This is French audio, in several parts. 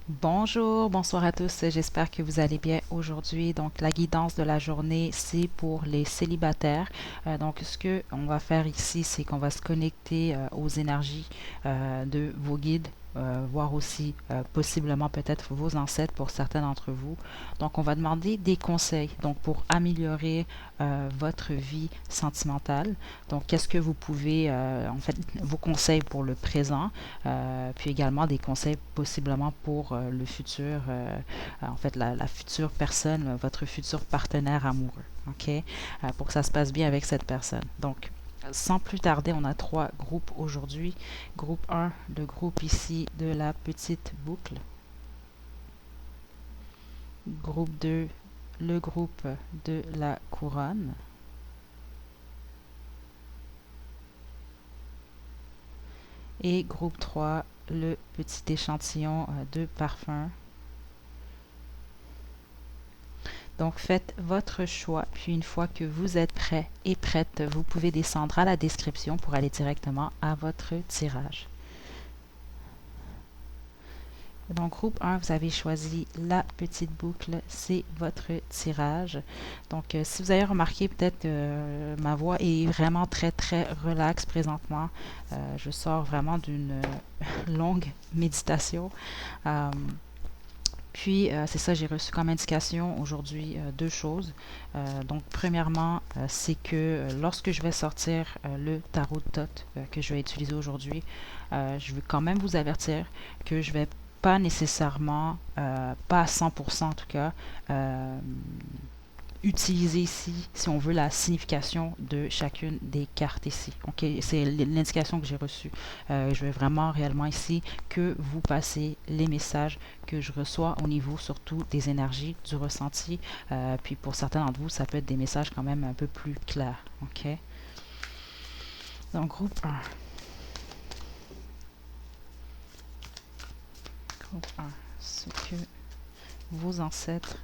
Bonjour, bonsoir à tous, j'espère que vous allez bien aujourd'hui. Donc la guidance de la journée, c'est pour les célibataires. Donc ce que on va faire ici, c'est qu'on va se connecter aux énergies de vos guides, voir aussi possiblement peut-être vos ancêtres pour certains d'entre vous. Donc on va demander des conseils donc pour améliorer votre vie sentimentale. Donc qu'est-ce que vous pouvez, en fait, vos conseils pour le présent, puis également des conseils possiblement pour le futur, en fait la future personne, votre futur partenaire amoureux, ok? Pour que ça se passe bien avec cette personne. Donc, sans plus tarder, on a trois groupes aujourd'hui. Groupe un, le groupe ici de la petite boucle. Groupe 2, le groupe de la couronne. Et groupe 3, le petit échantillon de parfum. Donc faites votre choix, puis une fois que vous êtes prêt et prête, vous pouvez descendre à la description pour aller directement à votre tirage. Donc groupe 1, vous avez choisi la petite boucle, c'est votre tirage. Donc si vous avez remarqué, peut-être ma voix est vraiment très très relaxe présentement. Je sors vraiment d'une longue méditation. Euh, Puis, c'est ça, j'ai reçu comme indication aujourd'hui deux choses. Donc, premièrement, c'est que lorsque je vais sortir le tarot de Thoth que je vais utiliser aujourd'hui, je veux quand même vous avertir que je vais pas nécessairement, pas à 100% en tout cas, utiliser ici, si on veut, la signification de chacune des cartes ici. Ok, c'est l'indication que j'ai reçue. Je veux vraiment réellement ici que vous passez les messages que je reçois au niveau surtout des énergies, du ressenti. Puis pour certains d'entre vous, ça peut être des messages quand même un peu plus clairs. Ok. Donc groupe 1. Groupe 1. Ce que vos ancêtres,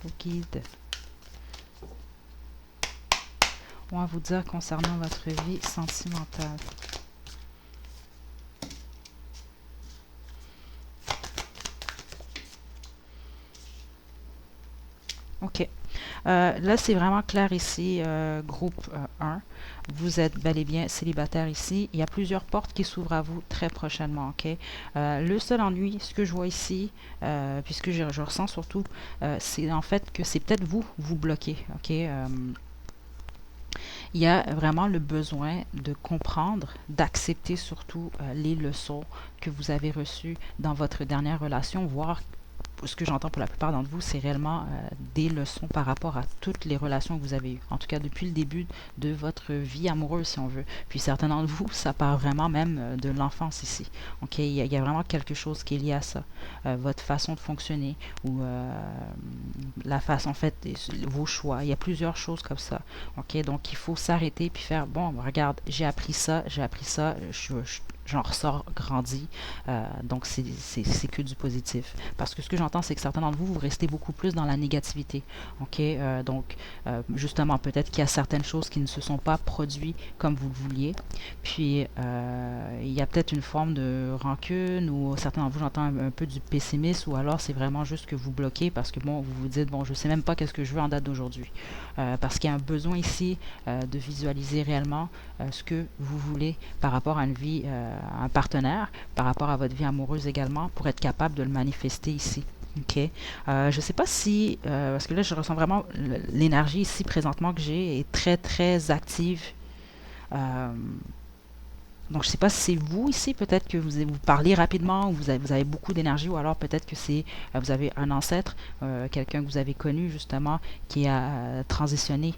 vos guides ont à vous dire concernant votre vie sentimentale. OK. Là, c'est vraiment clair ici, groupe 1. Vous êtes bel et bien célibataire ici. Il y a plusieurs portes qui s'ouvrent à vous très prochainement, OK? Le seul ennui, ce que je vois ici, puisque je ressens surtout, c'est en fait que c'est peut-être vous, vous bloquez, OK? Il y a vraiment le besoin de comprendre, d'accepter surtout les leçons que vous avez reçues dans votre dernière relation, voire ce que j'entends pour la plupart d'entre vous, c'est réellement des leçons par rapport à toutes les relations que vous avez eues. En tout cas, depuis le début de votre vie amoureuse, si on veut. Puis certains d'entre vous, ça part vraiment même de l'enfance ici. Ok, il y a vraiment quelque chose qui est lié à ça. Votre façon de fonctionner ou la façon, en fait, vos choix. Il y a plusieurs choses comme ça. Ok, donc il faut s'arrêter puis faire, bon, regarde, j'ai appris ça, j'en ressors grandi. Donc, c'est que du positif. Parce que ce que j'entends, c'est que certains d'entre vous, vous restez beaucoup plus dans la négativité. OK? Donc, justement, peut-être qu'il y a certaines choses qui ne se sont pas produites comme vous le vouliez. Puis, il y a peut-être une forme de rancune ou certains d'entre vous, j'entends un peu du pessimisme ou alors c'est vraiment juste que vous bloquez parce que, bon, vous vous dites, bon, je sais même pas qu'est-ce que je veux en date d'aujourd'hui. Parce qu'il y a un besoin ici de visualiser réellement ce que vous voulez par rapport à une vie, à un partenaire, par rapport à votre vie amoureuse également, pour être capable de le manifester ici. OK. Je ne sais pas si, parce que là, je ressens vraiment l'énergie ici présentement que j'ai est très, très active. Euh, donc, je ne sais pas si c'est vous ici, peut-être que vous parlez rapidement, ou vous avez beaucoup d'énergie, ou alors peut-être que c'est vous avez un ancêtre, quelqu'un que vous avez connu justement, qui a transitionné,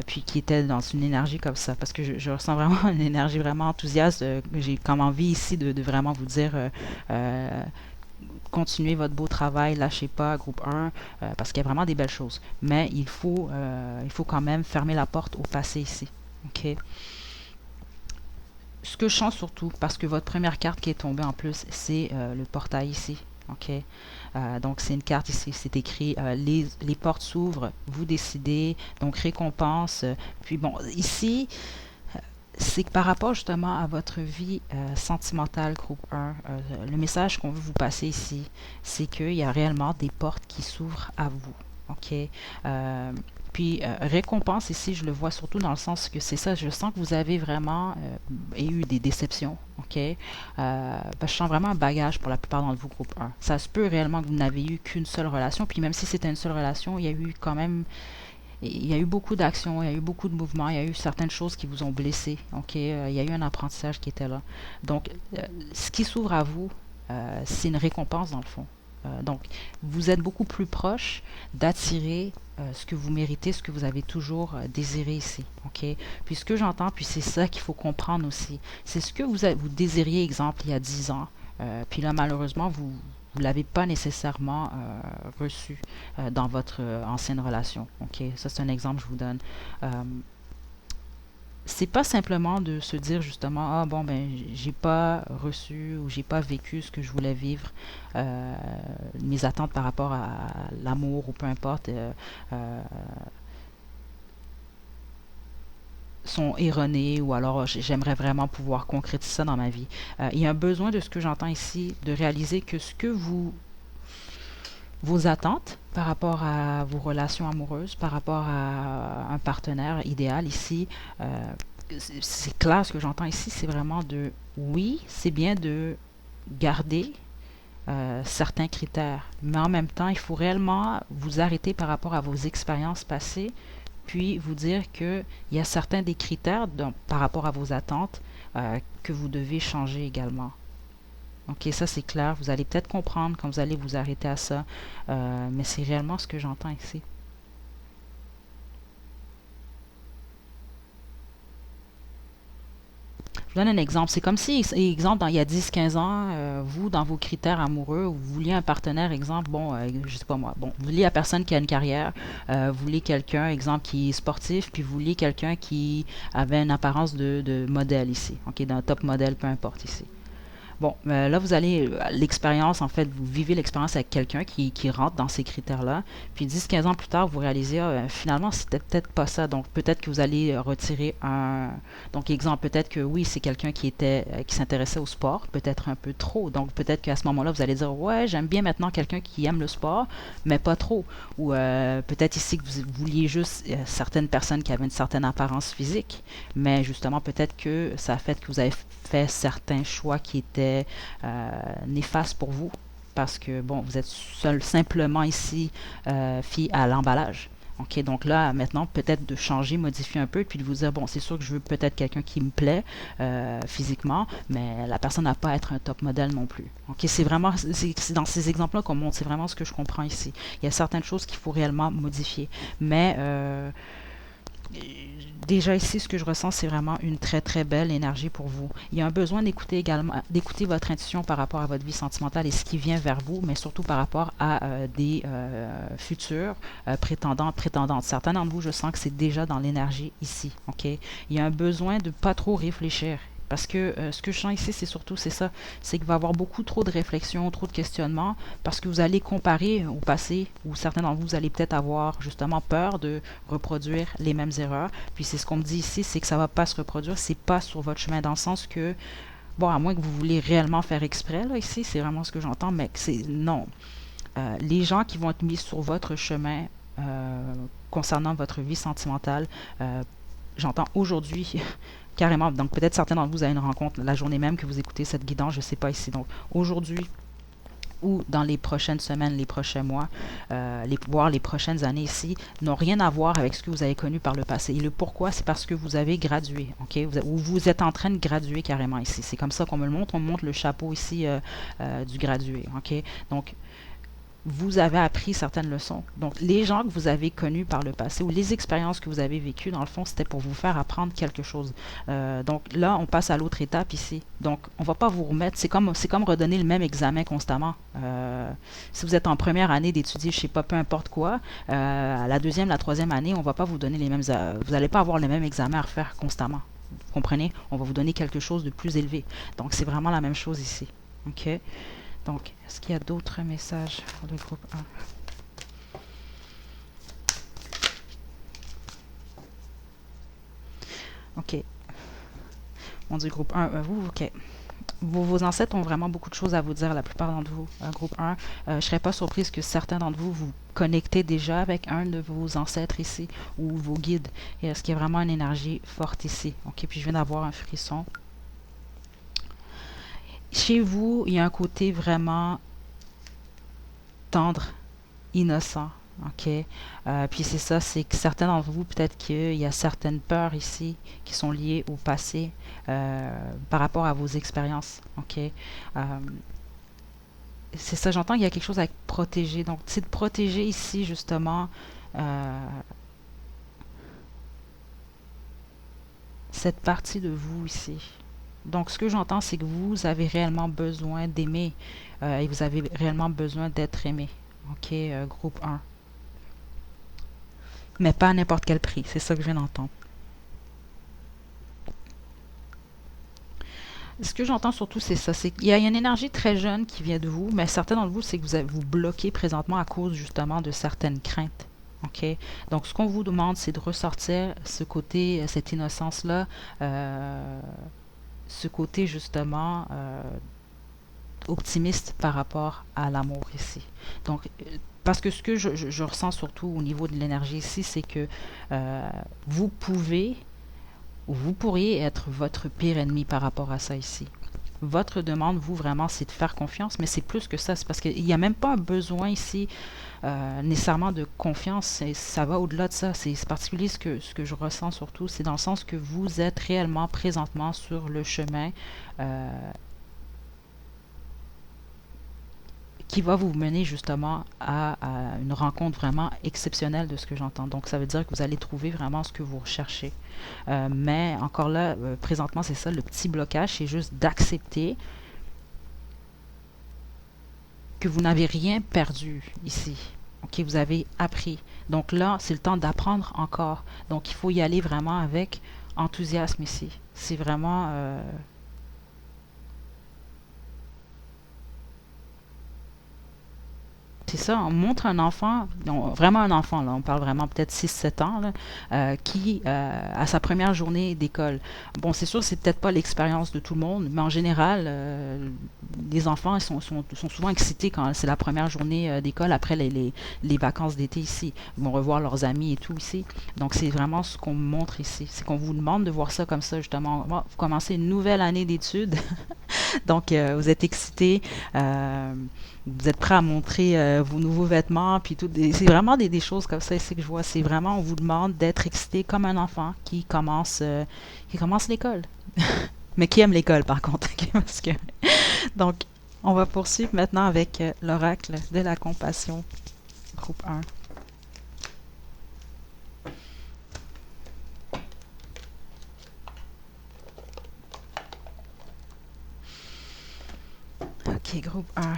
puis qui était dans une énergie comme ça. Parce que je ressens vraiment une énergie vraiment enthousiaste. J'ai comme envie ici de vraiment vous dire, continuez votre beau travail, lâchez pas, groupe 1, parce qu'il y a vraiment des belles choses. Mais il faut quand même fermer la porte au passé ici. OK? Ce que je sens surtout, parce que votre première carte qui est tombée en plus, c'est le portail ici. OK? Donc, c'est une carte ici, c'est écrit les portes s'ouvrent, vous décidez, donc récompense. Puis bon, ici, c'est que par rapport justement à votre vie sentimentale, groupe 1, le message qu'on veut vous passer ici, c'est qu'il y a réellement des portes qui s'ouvrent à vous. OK? Euh, Puis récompense ici, je le vois surtout dans le sens que c'est ça, je sens que vous avez vraiment eu des déceptions. OK? Parce que je sens vraiment un bagage pour la plupart d'entre vous, groupe 1. Ça se peut réellement que vous n'avez eu qu'une seule relation, puis même si c'était une seule relation, il y a eu quand même il y a eu beaucoup d'actions, il y a eu beaucoup de mouvements, il y a eu certaines choses qui vous ont blessé. OK? Il y a eu un apprentissage qui était là. Donc, ce qui s'ouvre à vous, c'est une récompense dans le fond. Donc, vous êtes beaucoup plus proche d'attirer ce que vous méritez, ce que vous avez toujours désiré ici. OK? Puis ce que j'entends, puis c'est ça qu'il faut comprendre aussi, c'est ce que vous désiriez, exemple, il y a 10 ans. Puis là, malheureusement, vous ne l'avez pas nécessairement reçu dans votre ancienne relation. OK? Ça, c'est un exemple que je vous donne. Euh, c'est pas simplement de se dire justement, ah bon, ben, j'ai pas reçu ou j'ai pas vécu ce que je voulais vivre, euh, mes attentes par rapport à l'amour ou peu importe, euh, sont erronées ou alors j'aimerais vraiment pouvoir concrétiser ça dans ma vie. Il y a un besoin de ce que j'entends ici, de réaliser que ce que vos attentes par rapport à vos relations amoureuses, par rapport à un partenaire idéal ici, c'est clair ce que j'entends ici, c'est vraiment de, oui, c'est bien de garder certains critères, mais en même temps, il faut réellement vous arrêter par rapport à vos expériences passées, puis vous dire qu'il y a certains des critères par rapport à vos attentes que vous devez changer également. Ok, ça c'est clair. Vous allez peut-être comprendre quand vous allez vous arrêter à ça, mais c'est réellement ce que j'entends ici. Je vous donne un exemple. C'est comme si, exemple, il y a 10, 15 ans, vous, dans vos critères amoureux, vous vouliez un partenaire, exemple, bon, je sais pas moi, bon, vous vouliez la personne qui a une carrière, vous vouliez quelqu'un, exemple, qui est sportif, puis vous vouliez quelqu'un qui avait une apparence de modèle ici, ok, d'un top modèle, peu importe ici. Bon, là, vous allez, l'expérience, en fait, vous vivez l'expérience avec quelqu'un qui rentre dans ces critères-là. Puis 10, 15 ans plus tard, vous réalisez, ah, finalement, c'était peut-être pas ça. Donc, peut-être que vous allez retirer un. Donc, exemple, peut-être que oui, c'est quelqu'un qui s'intéressait au sport, peut-être un peu trop. Donc, peut-être qu'à ce moment-là, vous allez dire, ouais, j'aime bien maintenant quelqu'un qui aime le sport, mais pas trop. Ou peut-être ici que vous vouliez juste certaines personnes qui avaient une certaine apparence physique, mais justement, peut-être que ça a fait que vous avez fait certains choix qui étaient néfastes pour vous parce que, bon, vous êtes simplement ici fié à l'emballage. OK, donc là, maintenant, peut-être de changer, modifier un peu, puis de vous dire, bon, c'est sûr que je veux peut-être quelqu'un qui me plaît physiquement, mais la personne n'a pas à être un top modèle non plus. OK, c'est vraiment, c'est dans ces exemples-là qu'on montre, c'est vraiment ce que je comprends ici. Il y a certaines choses qu'il faut réellement modifier, mais déjà ici, ce que je ressens, c'est vraiment une très très belle énergie pour vous. Il y a un besoin d'écouter également, d'écouter votre intuition par rapport à votre vie sentimentale et ce qui vient vers vous, mais surtout par rapport à des futurs prétendants, prétendantes. Certains d'entre vous, je sens que c'est déjà dans l'énergie ici. Ok, il y a un besoin de pas trop réfléchir. Parce que ce que je sens ici, c'est surtout c'est ça, c'est qu'il va y avoir beaucoup trop de réflexion, trop de questionnements, parce que vous allez comparer au passé, ou certains d'entre vous, vous allez peut-être avoir justement peur de reproduire les mêmes erreurs. Puis c'est ce qu'on me dit ici, c'est que ça va pas se reproduire, c'est pas sur votre chemin, dans le sens que, bon, à moins que vous voulez réellement faire exprès, là, ici, c'est vraiment ce que j'entends, mais que c'est non. Les gens qui vont être mis sur votre chemin concernant votre vie sentimentale, j'entends aujourd'hui carrément, donc peut-être certains d'entre vous avez une rencontre la journée même que vous écoutez cette guidance, je ne sais pas ici. Donc aujourd'hui ou dans les prochaines semaines, les prochains mois, voire les prochaines années ici, n'ont rien à voir avec ce que vous avez connu par le passé. Et le pourquoi, c'est parce que vous avez gradué, ok? Ou vous êtes en train de graduer carrément ici. C'est comme ça qu'on me le montre. On me montre le chapeau ici du gradué, ok? Donc, vous avez appris certaines leçons. Donc, les gens que vous avez connus par le passé ou les expériences que vous avez vécues, dans le fond, c'était pour vous faire apprendre quelque chose. Donc, là, on passe à l'autre étape ici. Donc, on ne va pas vous remettre, c'est comme redonner le même examen constamment. Si vous êtes en première année d'étudier, je ne sais pas, peu importe quoi, à la deuxième, la troisième année, on ne va pas vous donner les mêmes, vous n'allez pas avoir le même examen à refaire constamment. Vous comprenez? On va vous donner quelque chose de plus élevé. Donc, c'est vraiment la même chose ici. OK? Donc, est-ce qu'il y a d'autres messages pour le groupe 1? OK. On dit groupe un, vous, ok. Vos ancêtres ont vraiment beaucoup de choses à vous dire, la plupart d'entre vous. Groupe un, je ne serais pas surprise que certains d'entre vous vous connectez déjà avec un de vos ancêtres ici, ou vos guides. Est-ce qu'il y a vraiment une énergie forte ici? Ok, puis je viens d'avoir un frisson. Chez vous, il y a un côté vraiment tendre, innocent. OK? Puis c'est ça, c'est que certains d'entre vous, peut-être qu'il y a certaines peurs ici qui sont liées au passé par rapport à vos expériences. OK? C'est ça, j'entends qu'il y a quelque chose à protéger. Donc, c'est de protéger ici, justement, cette partie de vous ici. Donc, ce que j'entends, c'est que vous avez réellement besoin d'aimer et vous avez réellement besoin d'être aimé. OK? Groupe un. Mais pas à n'importe quel prix. C'est ça que je viens d'entendre. Ce que j'entends surtout, c'est ça. C'est qu'il y a une énergie très jeune qui vient de vous, mais certains d'entre vous, c'est que vous bloquez présentement à cause justement de certaines craintes. OK? Donc, ce qu'on vous demande, c'est de ressortir ce côté, cette innocence-là, ce côté justement optimiste par rapport à l'amour ici. Donc, parce que ce que je ressens surtout au niveau de l'énergie ici, c'est que vous pouvez ou vous pourriez être votre pire ennemi par rapport à ça ici. Votre demande, vous, vraiment, c'est de faire confiance, mais c'est plus que ça. C'est parce qu'il n'y a même pas un besoin ici nécessairement de confiance. Ça va au-delà de ça. C'est particulier ce que je ressens surtout. C'est dans le sens que vous êtes réellement présentement sur le chemin qui va vous mener justement à une rencontre vraiment exceptionnelle de ce que j'entends. Donc, ça veut dire que vous allez trouver vraiment ce que vous recherchez. Mais encore là, présentement, c'est ça, le petit blocage, c'est juste d'accepter que vous n'avez rien perdu ici. OK, vous avez appris. Donc là, c'est le temps d'apprendre encore. Donc, il faut y aller vraiment avec enthousiasme ici. C'est vraiment... c'est ça, on montre un enfant, vraiment un enfant, là, on parle vraiment peut-être 6-7 ans, là, qui a sa première journée d'école. Bon, c'est sûr, c'est peut-être pas l'expérience de tout le monde, mais en général, les enfants ils sont souvent excités quand c'est la première journée d'école après les vacances d'été ici. Ils vont revoir leurs amis et tout ici. Donc, c'est vraiment ce qu'on montre ici. C'est qu'on vous demande de voir ça comme ça, justement. Vous commencez une nouvelle année d'études. Donc, vous êtes excités. Vous êtes prêt à montrer vos nouveaux vêtements, puis tout. C'est vraiment des choses comme ça ici que je vois. C'est vraiment, on vous demande d'être excité comme un enfant qui commence l'école. Mais qui aime l'école, par contre. Parce que... Donc, on va poursuivre maintenant avec l'oracle de la compassion, groupe 1. Ok, groupe 1.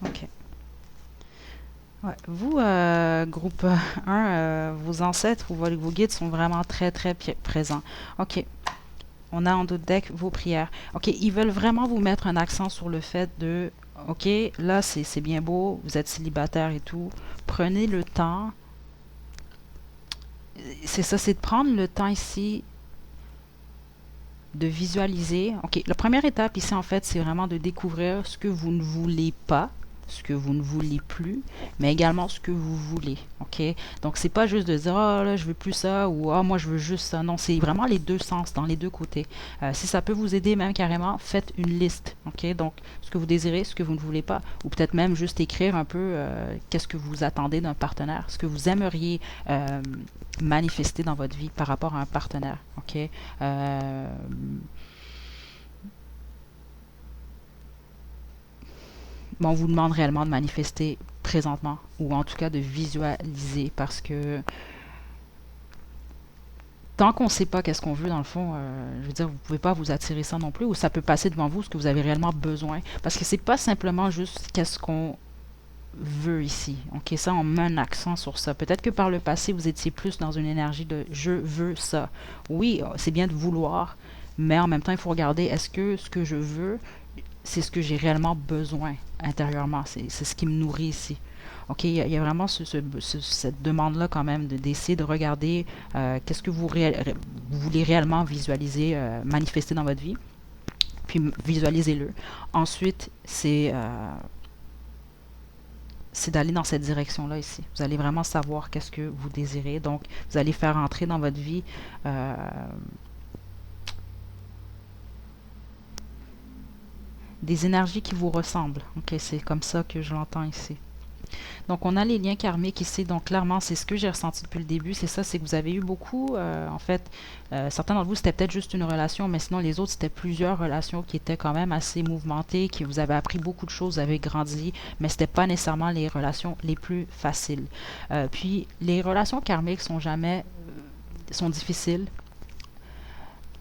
Ok. Ouais. Vous, groupe 1, vos ancêtres ou vos guides sont vraiment très, très présents. OK. On a en d'autres deck vos prières. OK. Ils veulent vraiment vous mettre un accent sur le fait de, OK, là, c'est bien beau, vous êtes célibataire et tout. Prenez le temps. C'est ça, c'est de prendre le temps ici de visualiser. OK. La première étape ici, en fait, c'est vraiment de découvrir ce que vous ne voulez pas, ce que vous ne voulez plus, mais également ce que vous voulez. OK? Donc, c'est pas juste de dire, ah, là, je veux plus ça, ou ah, moi, je veux juste ça. Non, c'est vraiment les deux sens, dans les deux côtés. Si ça peut vous aider, même carrément, faites une liste. OK? Donc, ce que vous désirez, ce que vous ne voulez pas, ou peut-être même juste écrire un peu qu'est-ce que vous attendez d'un partenaire, ce que vous aimeriez manifester dans votre vie par rapport à un partenaire. OK? Bon, on vous demande réellement de manifester présentement, ou en tout cas de visualiser, parce que tant qu'on ne sait pas qu'est-ce qu'on veut, dans le fond, je veux dire, vous ne pouvez pas vous attirer ça non plus, ou ça peut passer devant vous ce que vous avez réellement besoin. Parce que c'est pas simplement juste qu'est-ce qu'on veux ici. Ok, ça, on met un accent sur ça. Peut-être que par le passé, vous étiez plus dans une énergie de je veux ça. Oui, c'est bien de vouloir, mais en même temps, il faut regarder est-ce que ce que je veux, c'est ce que j'ai réellement besoin intérieurement. C'est ce qui me nourrit ici. OK, il y a vraiment cette demande-là quand même d'essayer de regarder qu'est-ce que vous voulez réellement visualiser, manifester dans votre vie, puis visualisez-le. Ensuite, c'est d'aller dans cette direction-là ici. Vous allez vraiment savoir qu'est-ce que vous désirez. Donc, vous allez faire entrer dans votre vie des énergies qui vous ressemblent. OK, c'est comme ça que je l'entends ici. Donc, on a les liens karmiques ici. Donc, clairement, c'est ce que j'ai ressenti depuis le début. C'est ça, c'est que vous avez eu beaucoup, en fait, certains d'entre vous, c'était peut-être juste une relation, mais sinon, les autres, c'était plusieurs relations qui étaient quand même assez mouvementées, qui vous avez appris beaucoup de choses, vous avez grandi, mais c'était pas nécessairement les relations les plus faciles. Puis, les relations karmiques sont jamais, sont difficiles.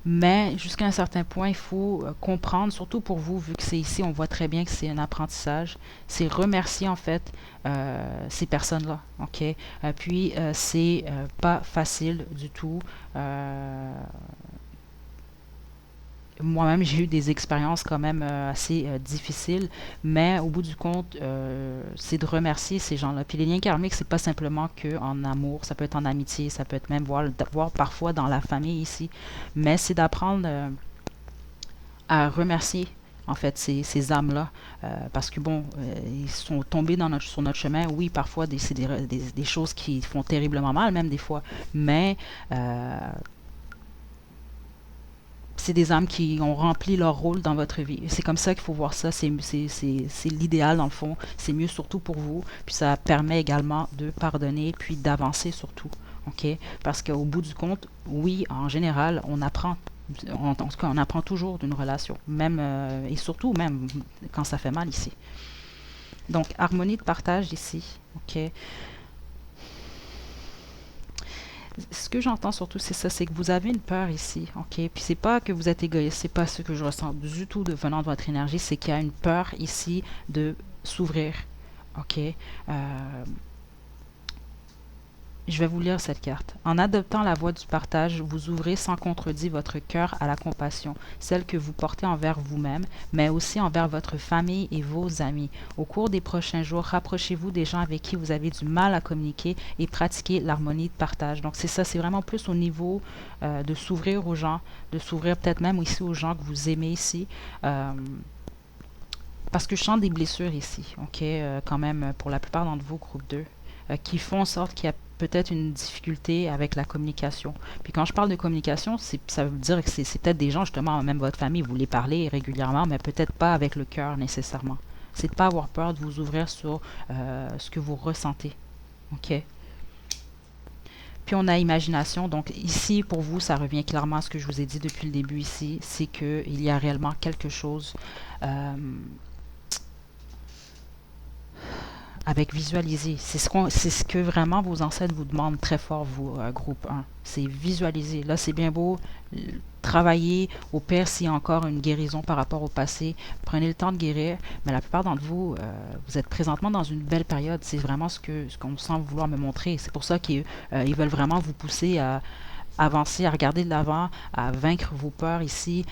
Mais jusqu'à un certain point, il faut comprendre, surtout pour vous, vu que c'est ici, on voit très bien que c'est un apprentissage, c'est remercier en fait ces personnes-là, ok? Puis c'est pas facile du tout. Moi-même, j'ai eu des expériences quand même assez difficiles, mais au bout du compte, c'est de remercier ces gens-là. Puis les liens karmiques, c'est pas simplement que en amour, ça peut être en amitié, ça peut être même voir parfois dans la famille ici, mais c'est d'apprendre à remercier en fait ces âmes-là parce que bon, ils sont tombés sur notre chemin. Oui, parfois c'est des choses qui font terriblement mal, même des fois, mais c'est des âmes qui ont rempli leur rôle dans votre vie. C'est comme ça qu'il faut voir ça. C'est l'idéal, dans le fond. C'est mieux surtout pour vous. Puis ça permet également de pardonner, puis d'avancer surtout. OK? Parce qu'au bout du compte, oui, en général, on apprend. En tout cas, on apprend toujours d'une relation. Même, et surtout, même quand ça fait mal ici. Donc, harmonie de partage ici. OK? Ce que j'entends surtout, c'est ça, c'est que vous avez une peur ici, ok? Puis c'est pas que vous êtes égoïste, c'est pas ce que je ressens du tout de venant de votre énergie, c'est qu'il y a une peur ici de s'ouvrir, ok? Je vais vous lire cette carte. En adoptant la voie du partage, vous ouvrez sans contredit votre cœur à la compassion, celle que vous portez envers vous-même, mais aussi envers votre famille et vos amis. Au cours des prochains jours, rapprochez-vous des gens avec qui vous avez du mal à communiquer et pratiquez l'harmonie de partage. Donc c'est ça, c'est vraiment plus au niveau de s'ouvrir aux gens, de s'ouvrir peut-être même aussi aux gens que vous aimez ici. Parce que je sens des blessures ici, ok, quand même pour la plupart d'entre vous, groupe 2 qui font en sorte qu'il y a peut-être une difficulté avec la communication. Puis quand je parle de communication, ça veut dire que c'est peut-être des gens, justement, même votre famille, vous les parlez régulièrement, mais peut-être pas avec le cœur nécessairement. C'est de ne pas avoir peur de vous ouvrir sur ce que vous ressentez. OK? Puis on a imagination. Donc ici, pour vous, ça revient clairement à ce que je vous ai dit depuis le début ici, c'est qu'il y a réellement quelque chose avec visualiser. C'est ce que vraiment vos ancêtres vous demandent très fort, vous, groupe 1. C'est visualiser. Là, c'est bien beau travailler. Au pire, s'il y a encore une guérison par rapport au passé, prenez le temps de guérir. Mais la plupart d'entre vous, vous êtes présentement dans une belle période. C'est vraiment ce qu'on semble vouloir me montrer. C'est pour ça qu'ils veulent vraiment vous pousser à avancer, à regarder de l'avant, à vaincre vos peurs ici,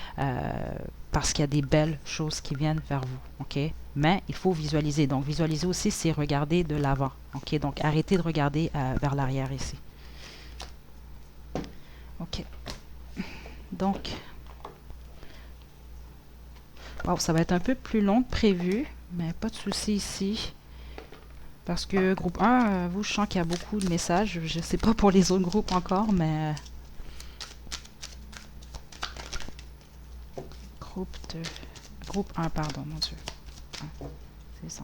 parce qu'il y a des belles choses qui viennent vers vous, ok? Mais il faut visualiser. Donc, visualiser aussi, c'est regarder de l'avant, ok? Donc, arrêtez de regarder vers l'arrière ici. Ok. Donc, wow, ça va être un peu plus long que prévu, mais pas de souci ici. Parce que groupe 1, vous, je sens qu'il y a beaucoup de messages. Je ne sais pas pour les autres groupes encore, mais... Groupe 2. Groupe 1, pardon, mon Dieu. C'est ça.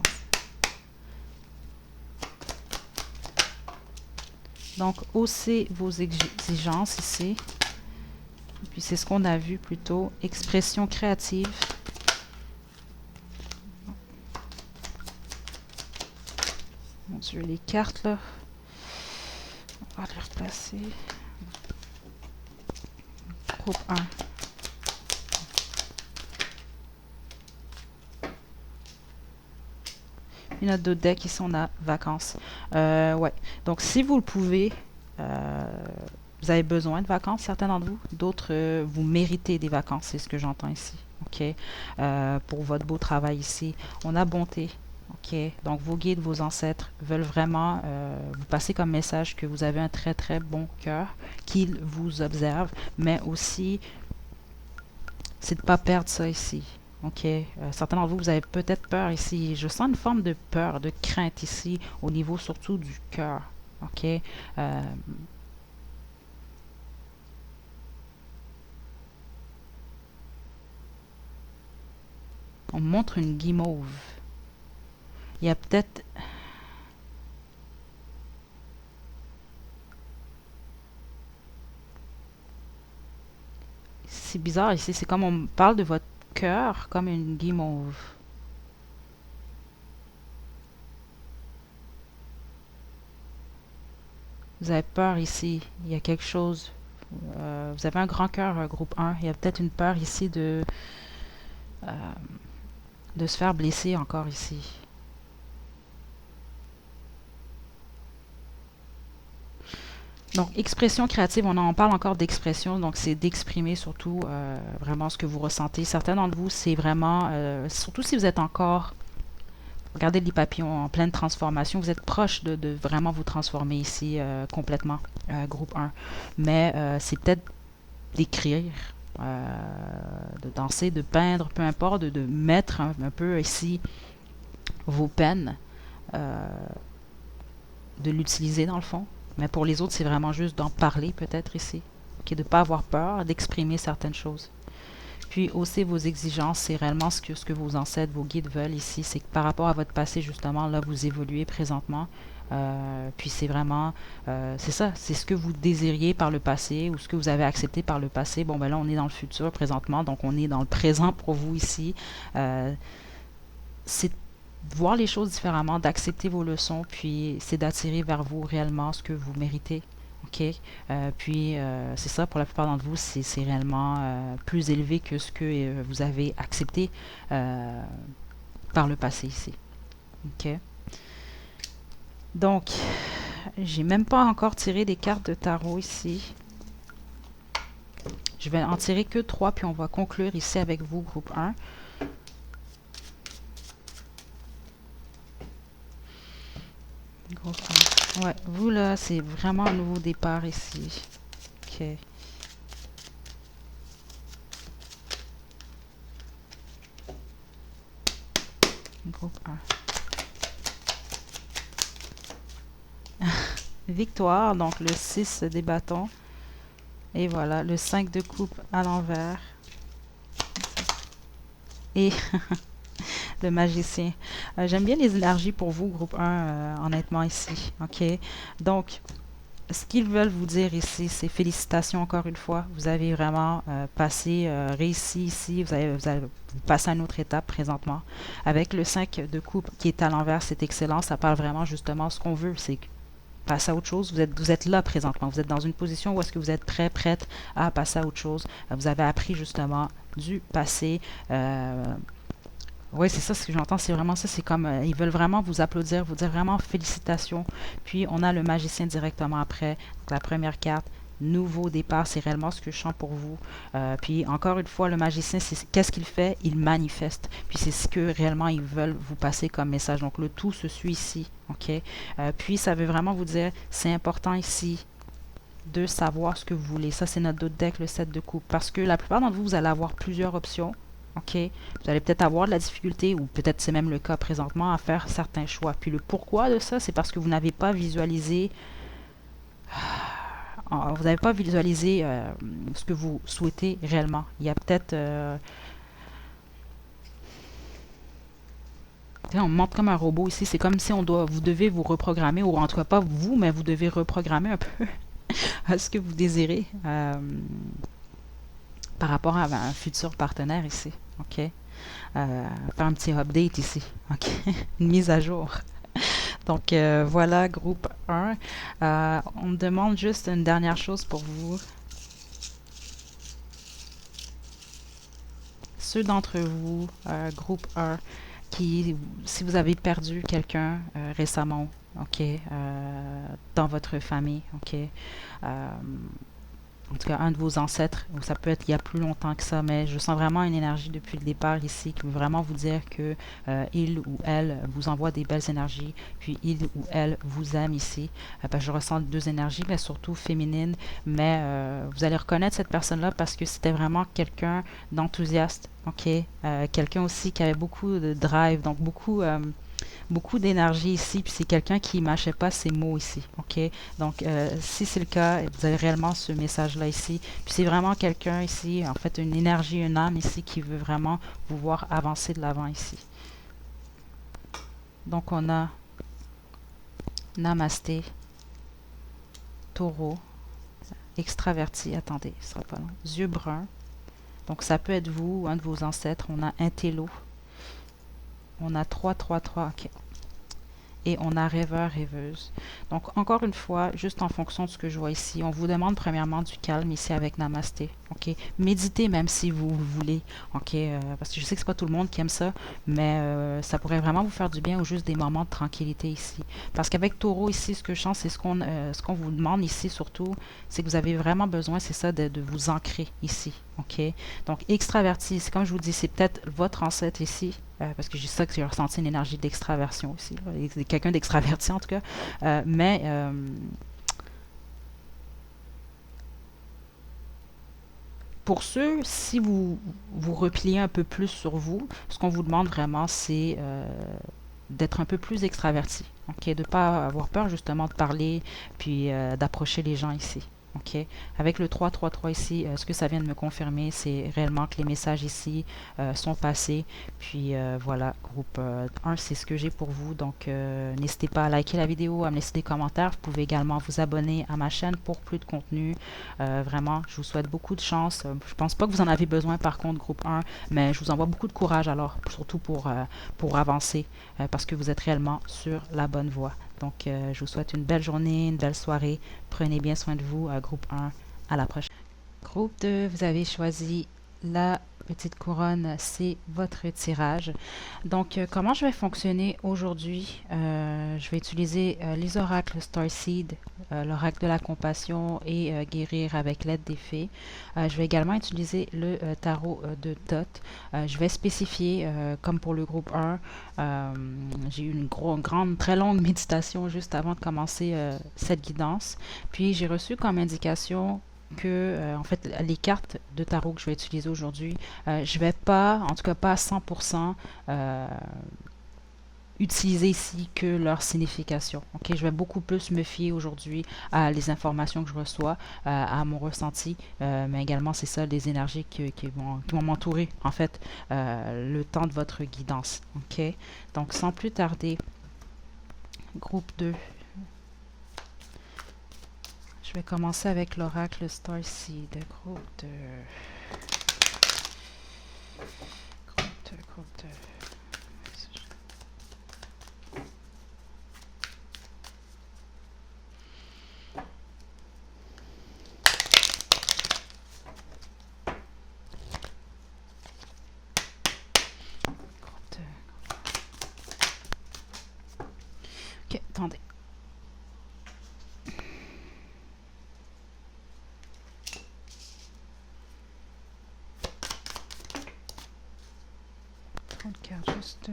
Donc, haussez vos exigences ici. Et puis, c'est ce qu'on a vu plus tôt. Expression créative. Mon Dieu, les cartes, là. On va les replacer. Groupe 1. Une autre deck, ici on a vacances. Ouais. Donc si vous le pouvez, vous avez besoin de vacances, certains d'entre vous. D'autres, vous méritez des vacances, c'est ce que j'entends ici. OK? Pour votre beau travail ici. On a bonté. OK? Donc vos guides, vos ancêtres veulent vraiment vous passer comme message que vous avez un très très bon cœur, qu'ils vous observent, mais aussi, c'est de ne pas perdre ça ici. OK. Certains d'entre vous, vous avez peut-être peur ici. Je sens une forme de peur, de crainte ici, au niveau surtout du cœur. OK. On me montre une guimauve. Il y a peut-être... C'est bizarre ici. C'est comme on me parle de votre cœur comme une guimauve. Vous avez peur ici. Il y a quelque chose. Vous avez un grand cœur, groupe 1. Il y a peut-être une peur ici euh, de se faire blesser encore ici. Donc, expression créative, on en parle encore d'expression, donc c'est d'exprimer surtout vraiment ce que vous ressentez. Certains d'entre vous, c'est vraiment, surtout si vous êtes encore, regardez les papillons en pleine transformation, vous êtes proche de vraiment vous transformer ici complètement, groupe 1. Mais c'est peut-être d'écrire, de danser, de peindre, peu importe, de mettre un peu ici vos peines, de l'utiliser dans le fond. Mais pour les autres, c'est vraiment juste d'en parler peut-être ici. Okay, de ne pas avoir peur, d'exprimer certaines choses. Puis aussi vos exigences, c'est réellement ce que vos ancêtres, vos guides veulent ici. C'est que par rapport à votre passé, justement, là, vous évoluez présentement. Puis c'est vraiment, c'est ça, c'est ce que vous désiriez par le passé ou ce que vous avez accepté par le passé. Bon, ben là, on est dans le futur présentement, donc on est dans le présent pour vous ici. C'est voir les choses différemment, d'accepter vos leçons, puis c'est d'attirer vers vous réellement ce que vous méritez. OK? Puis, c'est ça, pour la plupart d'entre vous, c'est réellement plus élevé que ce que vous avez accepté par le passé ici. OK? Donc, j'ai même pas encore tiré des cartes de tarot ici. Je vais en tirer que 3, puis on va conclure ici avec vous, groupe 1. Groupe 1. Ouais, vous là, c'est vraiment un nouveau départ ici. OK. Groupe 1. Victoire, donc le 6 des bâtons. Et voilà, le 5 de coupe à l'envers. Et le magicien. J'aime bien les énergies pour vous, groupe 1, honnêtement, ici. OK? Donc, ce qu'ils veulent vous dire ici, c'est félicitations encore une fois. Vous avez vraiment passé, réussi ici. Vous avez passé à une autre étape présentement. Avec le 5 de coupe qui est à l'envers, c'est excellent. Ça parle vraiment justement ce qu'on veut. C'est passer à autre chose. Vous êtes là présentement. Vous êtes dans une position où est-ce que vous êtes prête à passer à autre chose. Vous avez appris justement du passé. Oui, c'est ça ce que j'entends. C'est vraiment ça. C'est comme, ils veulent vraiment vous applaudir, vous dire vraiment félicitations. Puis, on a le magicien directement après. Donc, la première carte. Nouveau départ, c'est réellement ce que je sens pour vous. Puis encore une fois, le magicien, qu'est-ce qu'il fait? Il manifeste. Puis c'est ce que réellement ils veulent vous passer comme message. Donc le tout se suit ici. OK? Puis ça veut vraiment vous dire, c'est important ici de savoir ce que vous voulez. Ça, c'est notre autre deck, le 7 de coupe. Parce que la plupart d'entre vous, vous allez avoir plusieurs options. OK? Vous allez peut-être avoir de la difficulté, ou peut-être c'est même le cas présentement, à faire certains choix. Puis le pourquoi de ça, c'est parce que vous n'avez pas visualisé vous n'avez pas visualisé ce que vous souhaitez réellement. Il y a peut-être... on me montre comme un robot ici. C'est comme si vous devez vous reprogrammer, ou en tout cas pas vous, mais vous devez reprogrammer un peu à ce que vous désirez par rapport à un futur partenaire ici. OK? Faire un petit update ici. OK? Une mise à jour. Donc, voilà, groupe 1. On me demande juste une dernière chose pour vous. Ceux d'entre vous, groupe 1, si vous avez perdu quelqu'un récemment, ok, dans votre famille, ok, en tout cas un de vos ancêtres, ou ça peut être il y a plus longtemps que ça, mais je sens vraiment une énergie depuis le départ ici qui veut vraiment vous dire que il ou elle vous envoie des belles énergies, puis il ou elle vous aime ici. Parce que je ressens deux énergies, mais surtout féminines, mais vous allez reconnaître cette personne-là parce que c'était vraiment quelqu'un d'enthousiaste, ok, quelqu'un aussi qui avait beaucoup de drive, donc beaucoup d'énergie ici, puis c'est quelqu'un qui ne mâchait pas ses mots ici, ok? Donc, si c'est le cas, vous avez réellement ce message-là ici, puis c'est vraiment quelqu'un ici, en fait, une énergie, une âme ici qui veut vraiment vous voir avancer de l'avant ici. Donc, on a Namasté, Taureau, extraverti, attendez, ce sera pas long, yeux bruns, donc ça peut être vous ou un de vos ancêtres. On a Intello, on a 333, ok. Et on a rêveur, rêveuse. Donc, encore une fois, juste en fonction de ce que je vois ici, on vous demande premièrement du calme ici avec Namasté. OK? Méditez même si vous voulez. OK? Parce que je sais que c'est pas tout le monde qui aime ça, mais ça pourrait vraiment vous faire du bien ou juste des moments de tranquillité ici. Parce qu'avec Taureau ici, ce que je sens, c'est ce qu'on vous demande ici surtout, c'est que vous avez vraiment besoin, c'est ça, de vous ancrer ici. OK? Donc, extraverti, c'est comme je vous dis, c'est peut-être votre ancêtre ici. Parce que j'ai ça que j'ai ressenti une énergie d'extraversion aussi. Quelqu'un d'extraverti en tout cas. Mais pour ceux, si vous vous repliez un peu plus sur vous, ce qu'on vous demande vraiment, c'est d'être un peu plus extraverti. OK? De ne pas avoir peur justement de parler puis d'approcher les gens ici. OK? Avec le 333 ici, ce que ça vient de me confirmer, c'est réellement que les messages ici sont passés. Puis voilà, groupe 1, c'est ce que j'ai pour vous. Donc, n'hésitez pas à liker la vidéo, à me laisser des commentaires. Vous pouvez également vous abonner à ma chaîne pour plus de contenu. Vraiment, je vous souhaite beaucoup de chance. Je pense pas que vous en avez besoin par contre, groupe 1, mais je vous envoie beaucoup de courage alors, surtout pour avancer, parce que vous êtes réellement sur la bonne voie. Donc, je vous souhaite une belle journée, une belle soirée. Prenez bien soin de vous, groupe 1. À la prochaine. Groupe 2, vous avez choisi la petite couronne, c'est votre tirage. Donc, comment je vais fonctionner aujourd'hui? Je vais utiliser les oracles Starseed, l'oracle de la compassion et guérir avec l'aide des fées. Je vais également utiliser le tarot de Thoth. Je vais spécifier, comme pour le groupe 1, j'ai eu une grande, très longue méditation juste avant de commencer cette guidance. Puis, j'ai reçu comme indication que, en fait, les cartes de tarot que je vais utiliser aujourd'hui, je vais pas, en tout cas pas à 100%, utiliser ici que leur signification. Ok, je vais beaucoup plus me fier aujourd'hui à les informations que je reçois, à mon ressenti, mais également c'est ça, les énergies qui vont m'entourer, en fait, le temps de votre guidance. Ok, donc sans plus tarder, groupe 2. Je vais commencer avec l'oracle Starseed. Groupe 2. Groupe 2, groupe 2. Groupe 2. Ok, attendez. Juste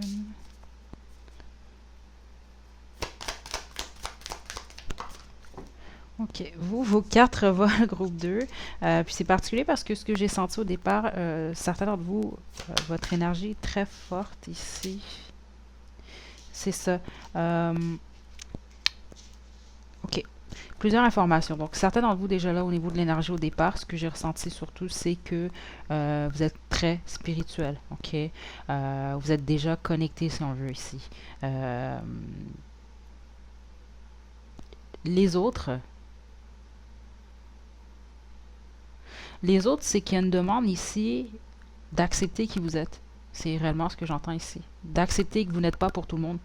ok, vos cartes revolent groupe 2. Puis c'est particulier parce que ce que j'ai senti au départ, certains d'entre vous, votre énergie est très forte ici. C'est ça. Ok. Plusieurs informations. Donc, certains d'entre vous, déjà là, au niveau de l'énergie au départ, ce que j'ai ressenti surtout, c'est que vous êtes très spirituel. Ok. Vous êtes déjà connecté, si on veut, ici. Les autres, c'est qu'il y a une demande ici d'accepter qui vous êtes. C'est réellement ce que j'entends ici. D'accepter que vous n'êtes pas pour tout le monde.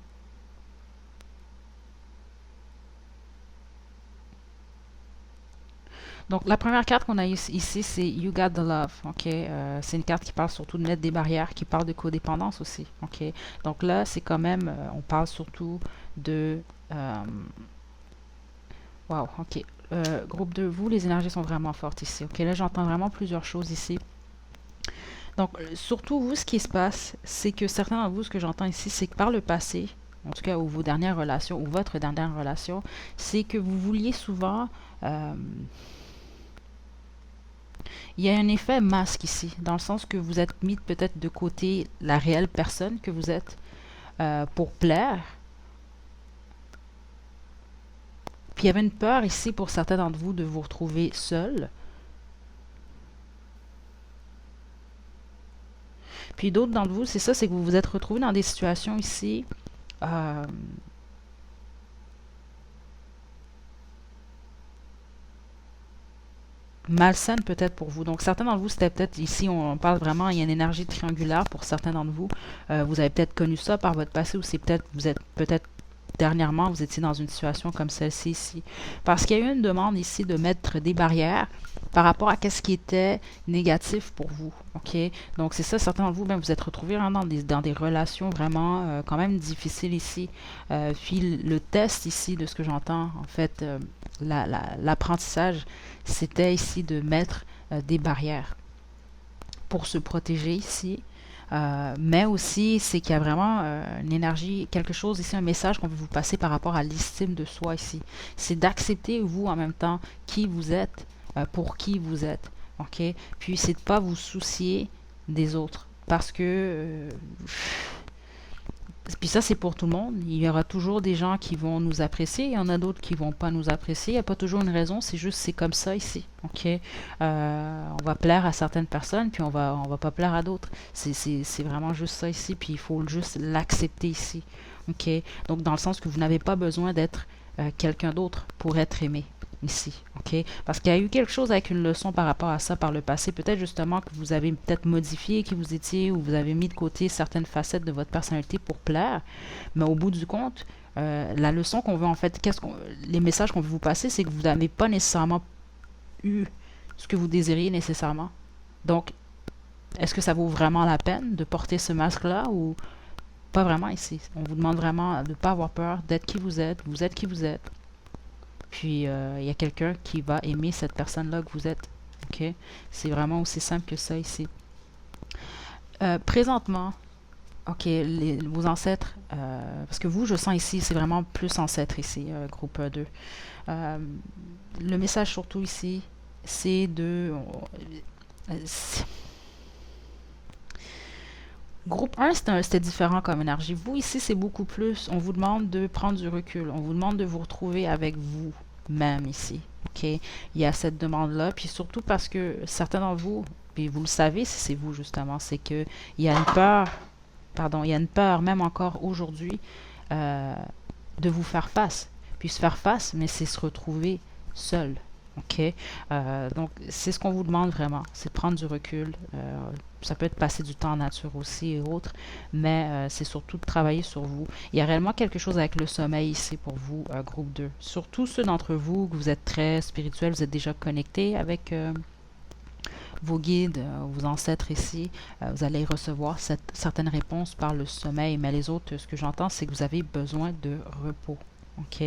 Donc, la première carte qu'on a ici, c'est You Got the Love. OK? C'est une carte qui parle surtout de mettre des barrières, qui parle de codépendance aussi. OK? Donc là, c'est quand même, on parle surtout de... wow, OK. Groupe 2, vous, les énergies sont vraiment fortes ici. OK? Là, j'entends vraiment plusieurs choses ici. Donc, surtout, vous, ce qui se passe, c'est que certains d'entre vous, ce que j'entends ici, c'est que par le passé, en tout cas, ou vos dernières relations, ou votre dernière relation, c'est que vous vouliez souvent... il y a un effet masque ici, dans le sens que vous êtes mis peut-être de côté la réelle personne que vous êtes pour plaire. Puis il y avait une peur ici pour certains d'entre vous de vous retrouver seul. Puis d'autres d'entre vous, c'est ça, c'est que vous vous êtes retrouvés dans des situations ici malsaines peut-être pour vous. Donc certains d'entre vous, c'était peut-être ici, on parle vraiment, il y a une énergie triangulaire pour certains d'entre vous. Vous avez peut-être connu ça par votre passé ou c'est peut-être, vous êtes peut-être dernièrement, vous étiez dans une situation comme celle-ci ici. Parce qu'il y a eu une demande ici de mettre des barrières par rapport à ce qui était négatif pour vous. OK? Donc, c'est ça, certains d'entre vous, ben, vous êtes retrouvés hein, dans des relations vraiment quand même difficiles ici. Puis, le test ici, de ce que j'entends, en fait, l'apprentissage, c'était ici de mettre des barrières pour se protéger ici. Mais aussi, c'est qu'il y a vraiment une énergie, quelque chose ici, un message qu'on veut vous passer par rapport à l'estime de soi ici. C'est d'accepter, vous, en même temps, qui vous êtes, pour qui vous êtes. OK? Puis, c'est de ne pas vous soucier des autres. Parce que... puis ça, c'est pour tout le monde. Il y aura toujours des gens qui vont nous apprécier. Il y en a d'autres qui vont pas nous apprécier. Il n'y a pas toujours une raison. C'est juste, c'est comme ça ici. OK? On va plaire à certaines personnes, puis on va pas plaire à d'autres. C'est vraiment juste ça ici. Puis il faut juste l'accepter ici. OK? Donc, dans le sens que vous n'avez pas besoin d'être quelqu'un d'autre pour être aimé ici, OK? Parce qu'il y a eu quelque chose avec une leçon par rapport à ça par le passé. Peut-être justement que vous avez peut-être modifié qui vous étiez ou vous avez mis de côté certaines facettes de votre personnalité pour plaire. Mais au bout du compte, la leçon qu'on veut en fait, les messages qu'on veut vous passer, c'est que vous n'avez pas nécessairement eu ce que vous désiriez nécessairement. Donc, est-ce que ça vaut vraiment la peine de porter ce masque-là ou pas vraiment ici? On vous demande vraiment de ne pas avoir peur, d'être qui vous êtes qui vous êtes. Puis, il y a quelqu'un qui va aimer cette personne-là que vous êtes. OK? C'est vraiment aussi simple que ça ici. Présentement, OK, vos ancêtres, parce que vous, je sens ici, c'est vraiment plus ancêtres ici, groupe 2. Le message surtout ici, c'est de... Groupe 1, c'était différent comme énergie. Vous, ici, c'est beaucoup plus. On vous demande de prendre du recul. On vous demande de vous retrouver avec vous-même ici. OK? Il y a cette demande-là. Puis surtout parce que certains d'entre vous, puis vous le savez si c'est vous, justement, c'est qu'il y a une peur, pardon, il y a une peur, même encore aujourd'hui, de vous faire face. Puis se faire face, mais c'est se retrouver seul. OK? Donc, c'est ce qu'on vous demande vraiment, c'est de prendre du recul. Ça peut être passer du temps en nature aussi et autres, mais c'est surtout de travailler sur vous. Il y a réellement quelque chose avec le sommeil ici pour vous, groupe 2. Surtout ceux d'entre vous que vous êtes très spirituels, vous êtes déjà connectés avec vos guides, vos ancêtres ici. Vous allez recevoir certaines réponses par le sommeil, mais les autres, ce que j'entends, c'est que vous avez besoin de repos. OK?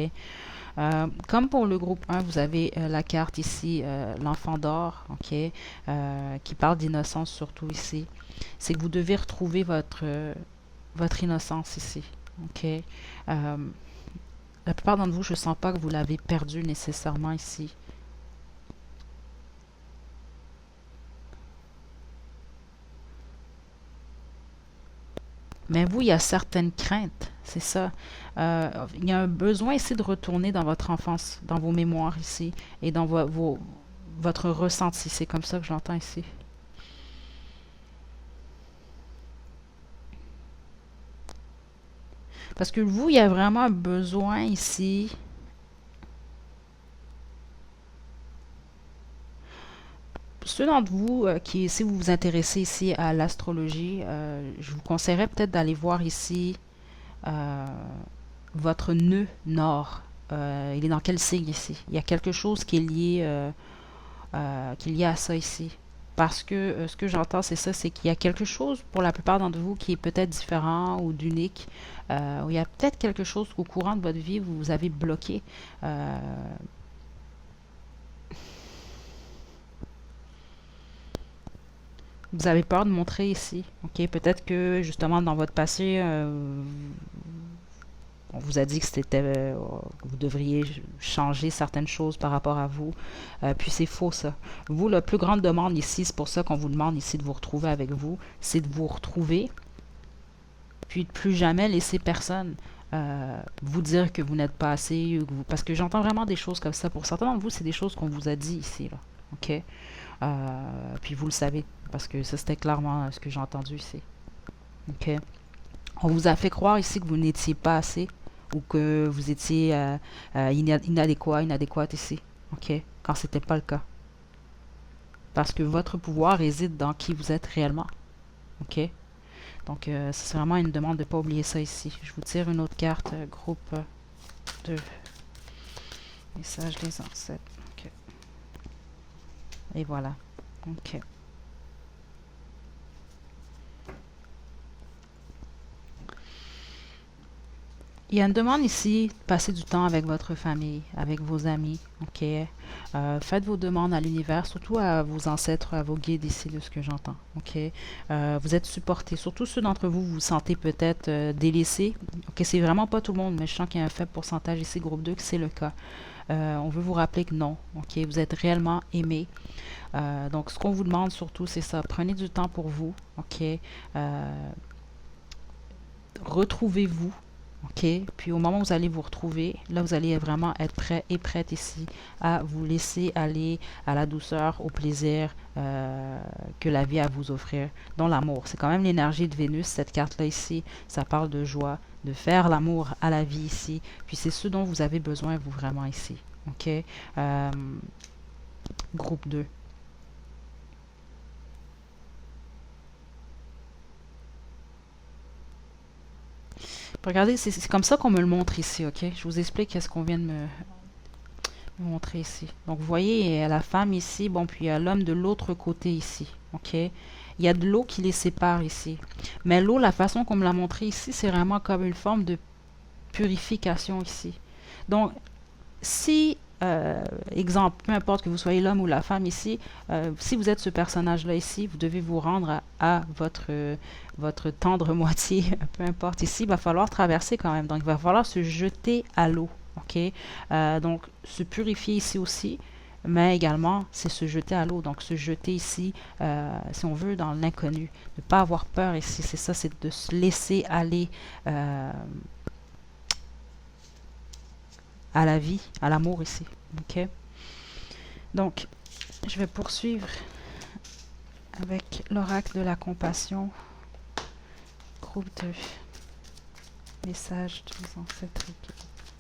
Comme pour le groupe 1, vous avez la carte ici, l'enfant d'or, OK, qui parle d'innocence surtout ici. C'est que vous devez retrouver votre innocence ici, OK. La plupart d'entre vous, je ne sens pas que vous l'avez perdu nécessairement ici. Mais vous, il y a certaines craintes, c'est ça. Il y a un besoin ici de retourner dans votre enfance, dans vos mémoires ici, et dans votre ressenti. C'est comme ça que je l'entends ici. Parce que vous, il y a vraiment un besoin ici. Ceux d'entre vous si vous vous intéressez ici à l'astrologie, je vous conseillerais peut-être d'aller voir ici votre nœud nord. Il est dans quel signe ici? Il y a quelque chose qui est lié qu'il y a à ça ici. Parce que ce que j'entends, c'est ça, c'est qu'il y a quelque chose pour la plupart d'entre vous qui est peut-être différent ou d'unique. Ou il y a peut-être quelque chose qu'au courant de votre vie, vous avez bloqué. Euh, Vous avez peur de montrer ici. Ok, peut-être que justement dans votre passé, on vous a dit que c'était, vous devriez changer certaines choses par rapport à vous. Puis c'est faux ça. Vous, la plus grande demande ici, c'est pour ça qu'on vous demande ici de vous retrouver avec vous, c'est de vous retrouver, puis de plus jamais laisser personne vous dire que vous n'êtes pas assez, parce que j'entends vraiment des choses comme ça. Pour certains d'entre vous, c'est des choses qu'on vous a dit ici, là. Ok? Puis vous le savez, parce que ça c'était clairement ce que j'ai entendu ici. Ok? On vous a fait croire ici que vous n'étiez pas assez ou que vous étiez inadéquat, inadéquate ici. Ok? Quand c'était pas le cas. Parce que votre pouvoir réside dans qui vous êtes réellement. Ok? Donc, c'est vraiment une demande de ne pas oublier ça ici. Je vous tire une autre carte, groupe 2. Message des ancêtres. Ok. Et voilà. Ok. Il y a une demande ici de passer du temps avec votre famille, avec vos amis. Ok. Faites vos demandes à l'univers, surtout à vos ancêtres, à vos guides ici, de ce que j'entends. Ok. Vous êtes supportés. Surtout ceux d'entre vous, vous vous sentez peut-être délaissés. Ok. C'est vraiment pas tout le monde, mais je sens qu'il y a un faible pourcentage ici, groupe 2, que c'est le cas. On veut vous rappeler que non. Ok. Vous êtes réellement aimé. Donc, ce qu'on vous demande surtout, c'est ça. Prenez du temps pour vous. Ok. Retrouvez-vous. OK? Puis au moment où vous allez vous retrouver, là, vous allez vraiment être prêt et prête ici à vous laisser aller à la douceur, au plaisir que la vie a à vous offrir, dans l'amour. C'est quand même l'énergie de Vénus, cette carte-là ici. Ça parle de joie, de faire l'amour à la vie ici. Puis c'est ce dont vous avez besoin, vous, vraiment ici. OK? Groupe 2. Regardez, c'est comme ça qu'on me le montre ici, ok? Je vous explique ce qu'on vient de me montrer ici. Donc, vous voyez, il y a la femme ici, bon, puis il y a l'homme de l'autre côté ici, ok? Il y a de l'eau qui les sépare ici. Mais l'eau, la façon qu'on me l'a montré ici, c'est vraiment comme une forme de purification ici. Donc, si, exemple, peu importe que vous soyez l'homme ou la femme ici, si vous êtes ce personnage-là ici, vous devez vous rendre à votre tendre moitié, peu importe ici, il va falloir traverser quand même. Donc, il va falloir se jeter à l'eau. OK? Donc, se purifier ici aussi, mais également, c'est se jeter à l'eau. Donc, se jeter ici, si on veut, dans l'inconnu. Ne pas avoir peur ici, c'est ça, c'est de se laisser aller à la vie, à l'amour ici. OK? Donc, je vais poursuivre avec l'oracle de la compassion. Groupe 2. Message des ancêtres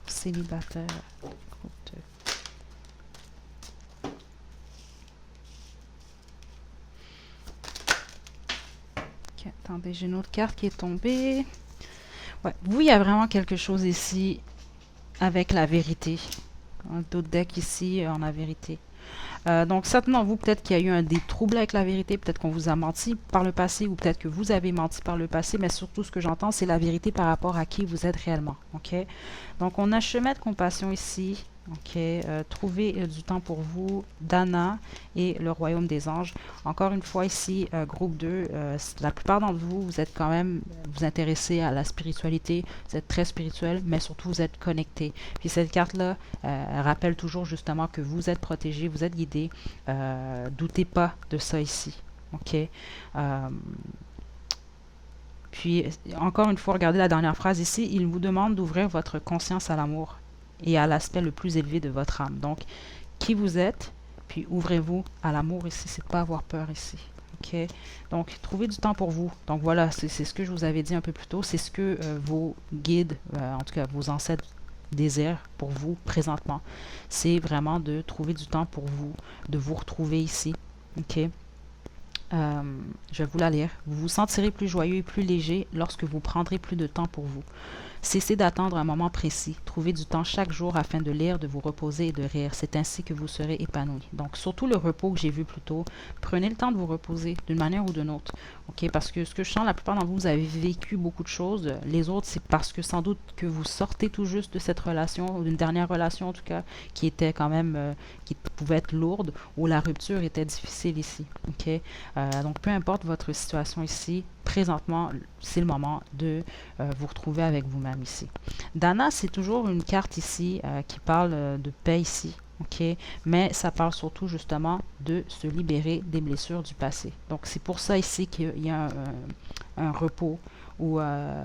célibataires. Groupe 2. Ok, attendez, j'ai une autre carte qui est tombée. Ouais, vous, il y a vraiment quelque chose ici avec la vérité. Un d'autres deck ici en la vérité. Donc, certainement, vous, peut-être qu'il y a eu des troubles avec la vérité, peut-être qu'on vous a menti par le passé, ou peut-être que vous avez menti par le passé, mais surtout, ce que j'entends, c'est la vérité par rapport à qui vous êtes réellement. OK? Donc, on a chemin de compassion ici. OK? Trouvez du temps pour vous, Dana et le royaume des anges. Encore une fois, ici, groupe 2, la plupart d'entre vous, vous êtes quand même, vous intéressez à la spiritualité, vous êtes très spirituel, mais surtout, vous êtes connecté. Puis cette carte-là rappelle toujours justement que vous êtes protégé, vous êtes guidé. Doutez pas de ça ici. OK? Puis, encore une fois, regardez la dernière phrase ici. Il vous demande d'ouvrir votre conscience à l'amour et à l'aspect le plus élevé de votre âme. Donc, qui vous êtes, puis ouvrez-vous à l'amour ici. C'est de pas avoir peur ici. OK? Donc, trouvez du temps pour vous. Donc, voilà, c'est ce que je vous avais dit un peu plus tôt. C'est ce que vos guides, en tout cas vos ancêtres, désirent pour vous présentement. C'est vraiment de trouver du temps pour vous, de vous retrouver ici. OK? Je vais vous la lire. Vous vous sentirez plus joyeux et plus léger lorsque vous prendrez plus de temps pour vous. Cessez d'attendre un moment précis. Trouvez du temps chaque jour afin de lire, de vous reposer et de rire. C'est ainsi que vous serez épanoui. Donc, surtout le repos que j'ai vu plus tôt, prenez le temps de vous reposer d'une manière ou d'une autre. OK? Parce que ce que je sens, la plupart d'entre vous, vous avez vécu beaucoup de choses. Les autres, c'est parce que sans doute que vous sortez tout juste de cette relation, ou d'une dernière relation en tout cas, qui était quand même, qui pouvait être lourde, ou la rupture était difficile ici. OK? Donc, peu importe votre situation ici, présentement, c'est le moment de vous retrouver avec vous-même ici. Dana, c'est toujours une carte ici qui parle de paix ici. OK? Mais ça parle surtout justement de se libérer des blessures du passé. Donc, c'est pour ça ici qu'il y a un repos où on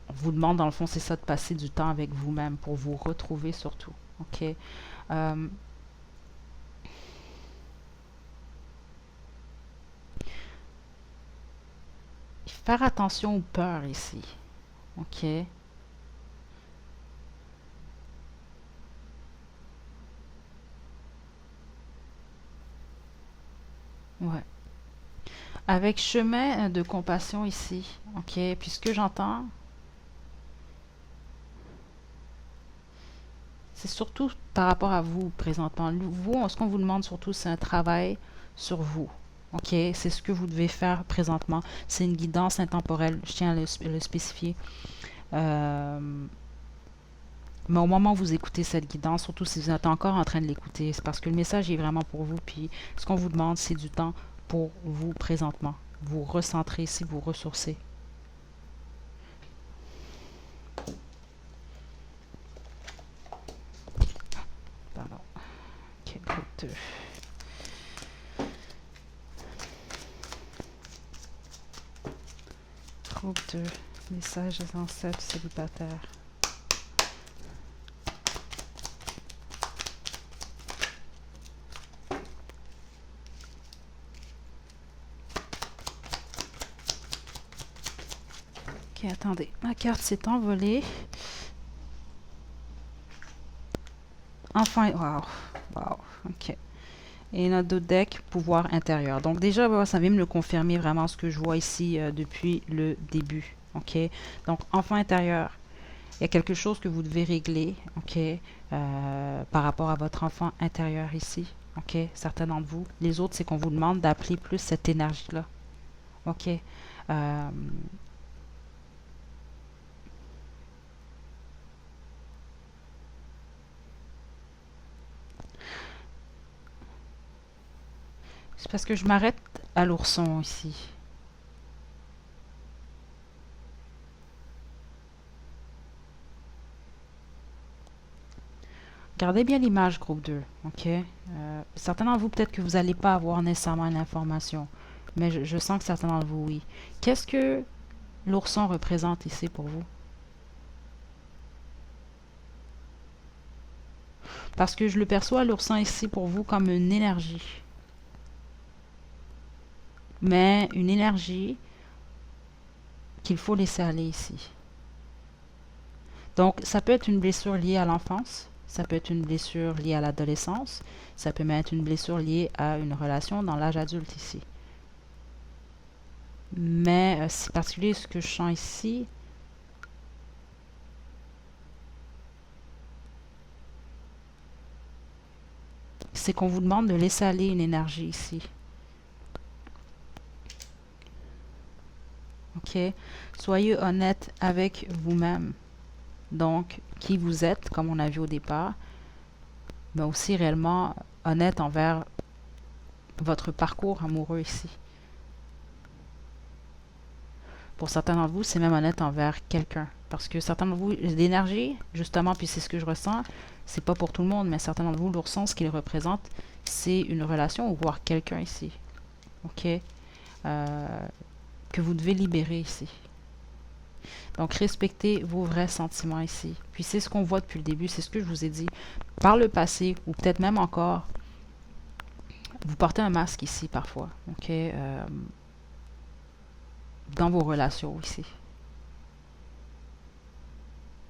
vous demande, dans le fond, c'est ça, de passer du temps avec vous-même pour vous retrouver surtout. OK? Euh, Faire attention aux peurs ici. OK? Ouais. Avec chemin de compassion ici. OK? Puis ce que j'entends, c'est surtout par rapport à vous présentement. Vous, ce qu'on vous demande surtout, c'est un travail sur vous. OK? C'est ce que vous devez faire présentement. C'est une guidance intemporelle. Je tiens à le spécifier. Euh, mais au moment où vous écoutez cette guidance, surtout si vous êtes encore en train de l'écouter, c'est parce que le message est vraiment pour vous. Puis ce qu'on vous demande, c'est du temps pour vous présentement. Vous recentrer ici, vous ressourcer. Pardon. OK, groupe 2. Groupe 2. Message des ancêtres célibataires. Ok, attendez. Ma carte s'est envolée. Enfin, wow. Wow. Ok. Et notre autre deck, pouvoir intérieur. Donc déjà, ça vient me le confirmer vraiment ce que je vois ici depuis le début. Ok. Donc, enfant intérieur. Il y a quelque chose que vous devez régler, ok, par rapport à votre enfant intérieur ici, ok, certains d'entre vous. Les autres, c'est qu'on vous demande d'appeler plus cette énergie-là, ok. Euh, c'est parce que je m'arrête à l'ourson ici. Gardez bien l'image groupe 2, ok. Certains d'entre vous, peut-être que vous n'allez pas avoir nécessairement l'information, mais je sens que certains d'entre vous, oui. Qu'est-ce que l'ourson représente ici pour vous? Parce que je le perçois, l'ourson ici pour vous comme une énergie. Mais une énergie qu'il faut laisser aller ici. Donc, ça peut être une blessure liée à l'enfance, ça peut être une blessure liée à l'adolescence, ça peut même être une blessure liée à une relation dans l'âge adulte ici. Mais c'est particulier ce que je sens ici. C'est qu'on vous demande de laisser aller une énergie ici. OK? Soyez honnête avec vous-même. Donc, qui vous êtes, comme on a vu au départ, mais aussi réellement honnête envers votre parcours amoureux ici. Pour certains d'entre vous, c'est même honnête envers quelqu'un. Parce que certains d'entre vous, l'énergie, justement, puis c'est ce que je ressens, c'est pas pour tout le monde, mais certains d'entre vous, l'ourson, ce qu'il représente, c'est une relation ou voir quelqu'un ici. OK? Que vous devez libérer ici. Donc, respectez vos vrais sentiments ici. Puis c'est ce qu'on voit depuis le début, c'est ce que je vous ai dit. Par le passé, ou peut-être même encore, vous portez un masque ici parfois. OK? Dans vos relations ici.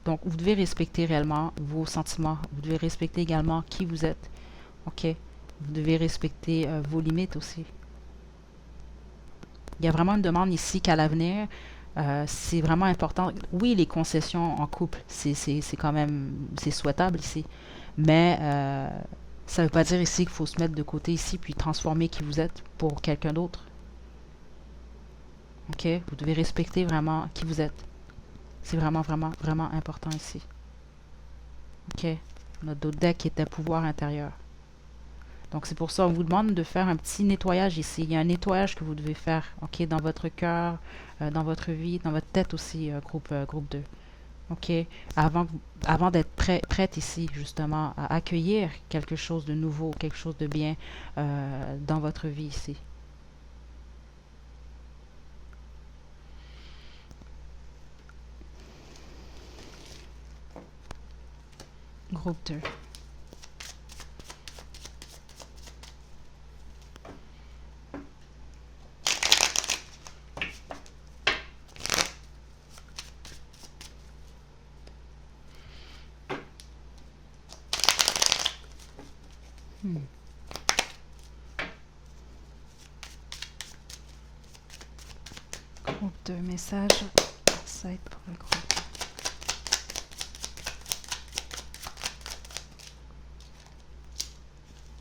Donc, vous devez respecter réellement vos sentiments. Vous devez respecter également qui vous êtes. OK? Vous devez respecter vos limites aussi. Il y a vraiment une demande ici qu'à l'avenir, C'est vraiment important. Oui, les concessions en couple, c'est quand même, c'est souhaitable ici. Mais ça ne veut pas dire ici qu'il faut se mettre de côté ici puis transformer qui vous êtes pour quelqu'un d'autre. OK? Vous devez respecter vraiment qui vous êtes. C'est vraiment, vraiment, vraiment important ici. OK? Notre deck était pouvoir intérieur. Donc, c'est pour ça qu'on vous demande de faire un petit nettoyage ici. Il y a un nettoyage que vous devez faire, OK, dans votre cœur, dans votre vie, dans votre tête aussi, groupe 2. OK? Avant, avant d'être prête ici, justement, à accueillir quelque chose de nouveau, quelque chose de bien dans votre vie ici. Groupe 2. Hmm. Groupe 2, message. Ça va être pour le groupe.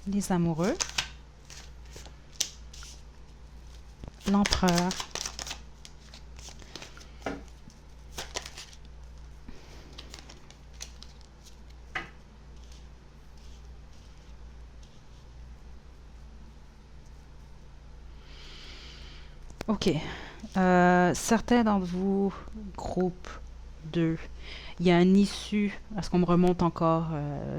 Les amoureux. L'empereur. OK. Certains d'entre vous, groupe 2, il y a un issue, est-ce qu'on me remonte encore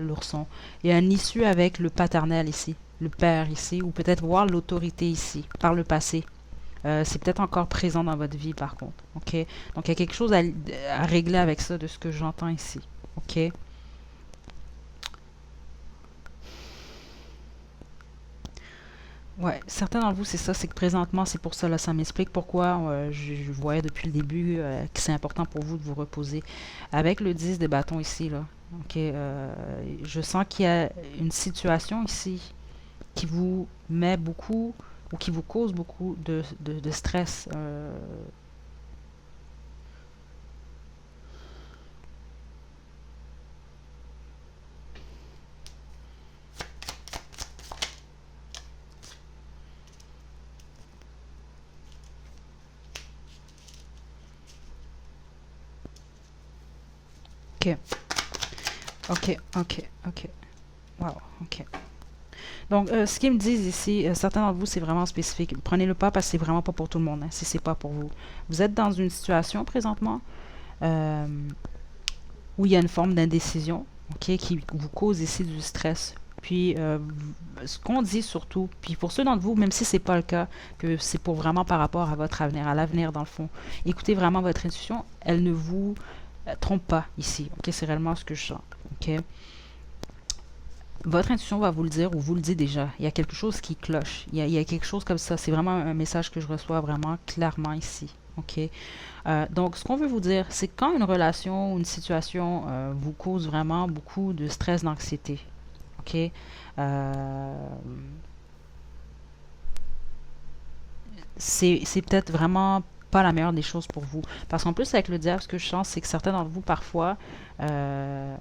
l'ourson? Il y a un issue avec le paternel ici, le père ici, ou peut-être voir l'autorité ici, par le passé. C'est peut-être encore présent dans votre vie par contre. OK? Donc il y a quelque chose à régler avec ça de ce que j'entends ici. OK? Ouais, certains d'entre vous, c'est ça, c'est que présentement, c'est pour ça, là, ça m'explique pourquoi je voyais depuis le début que c'est important pour vous de vous reposer. Avec le 10 des bâtons ici, là, ok, je sens qu'il y a une situation ici qui vous met beaucoup ou qui vous cause beaucoup de stress. Ok, ok, ok, ok. Wow, ok. Donc, ce qu'ils me disent ici, certains d'entre vous, c'est vraiment spécifique. Prenez-le pas parce que c'est vraiment pas pour tout le monde, hein, si c'est pas pour vous. Vous êtes dans une situation présentement euh, où il y a une forme d'indécision, ok, qui vous cause ici du stress. Puis, ce qu'on dit surtout, puis pour ceux d'entre vous, même si c'est pas le cas, que c'est pour vraiment par rapport à votre avenir, à l'avenir dans le fond, écoutez vraiment votre intuition, elle ne vous trompe pas ici, ok, c'est réellement ce que je sens, ok. Votre intuition va vous le dire ou vous le dit déjà. Il y a quelque chose qui cloche. Il y a quelque chose comme ça. C'est vraiment un message que je reçois vraiment clairement ici. OK? Donc, ce qu'on veut vous dire, c'est quand une relation ou une situation vous cause vraiment beaucoup de stress, d'anxiété. OK? C'est peut-être vraiment pas la meilleure des choses pour vous. Parce qu'en plus, avec le diable, ce que je sens, c'est que certains d'entre vous, parfois, euh,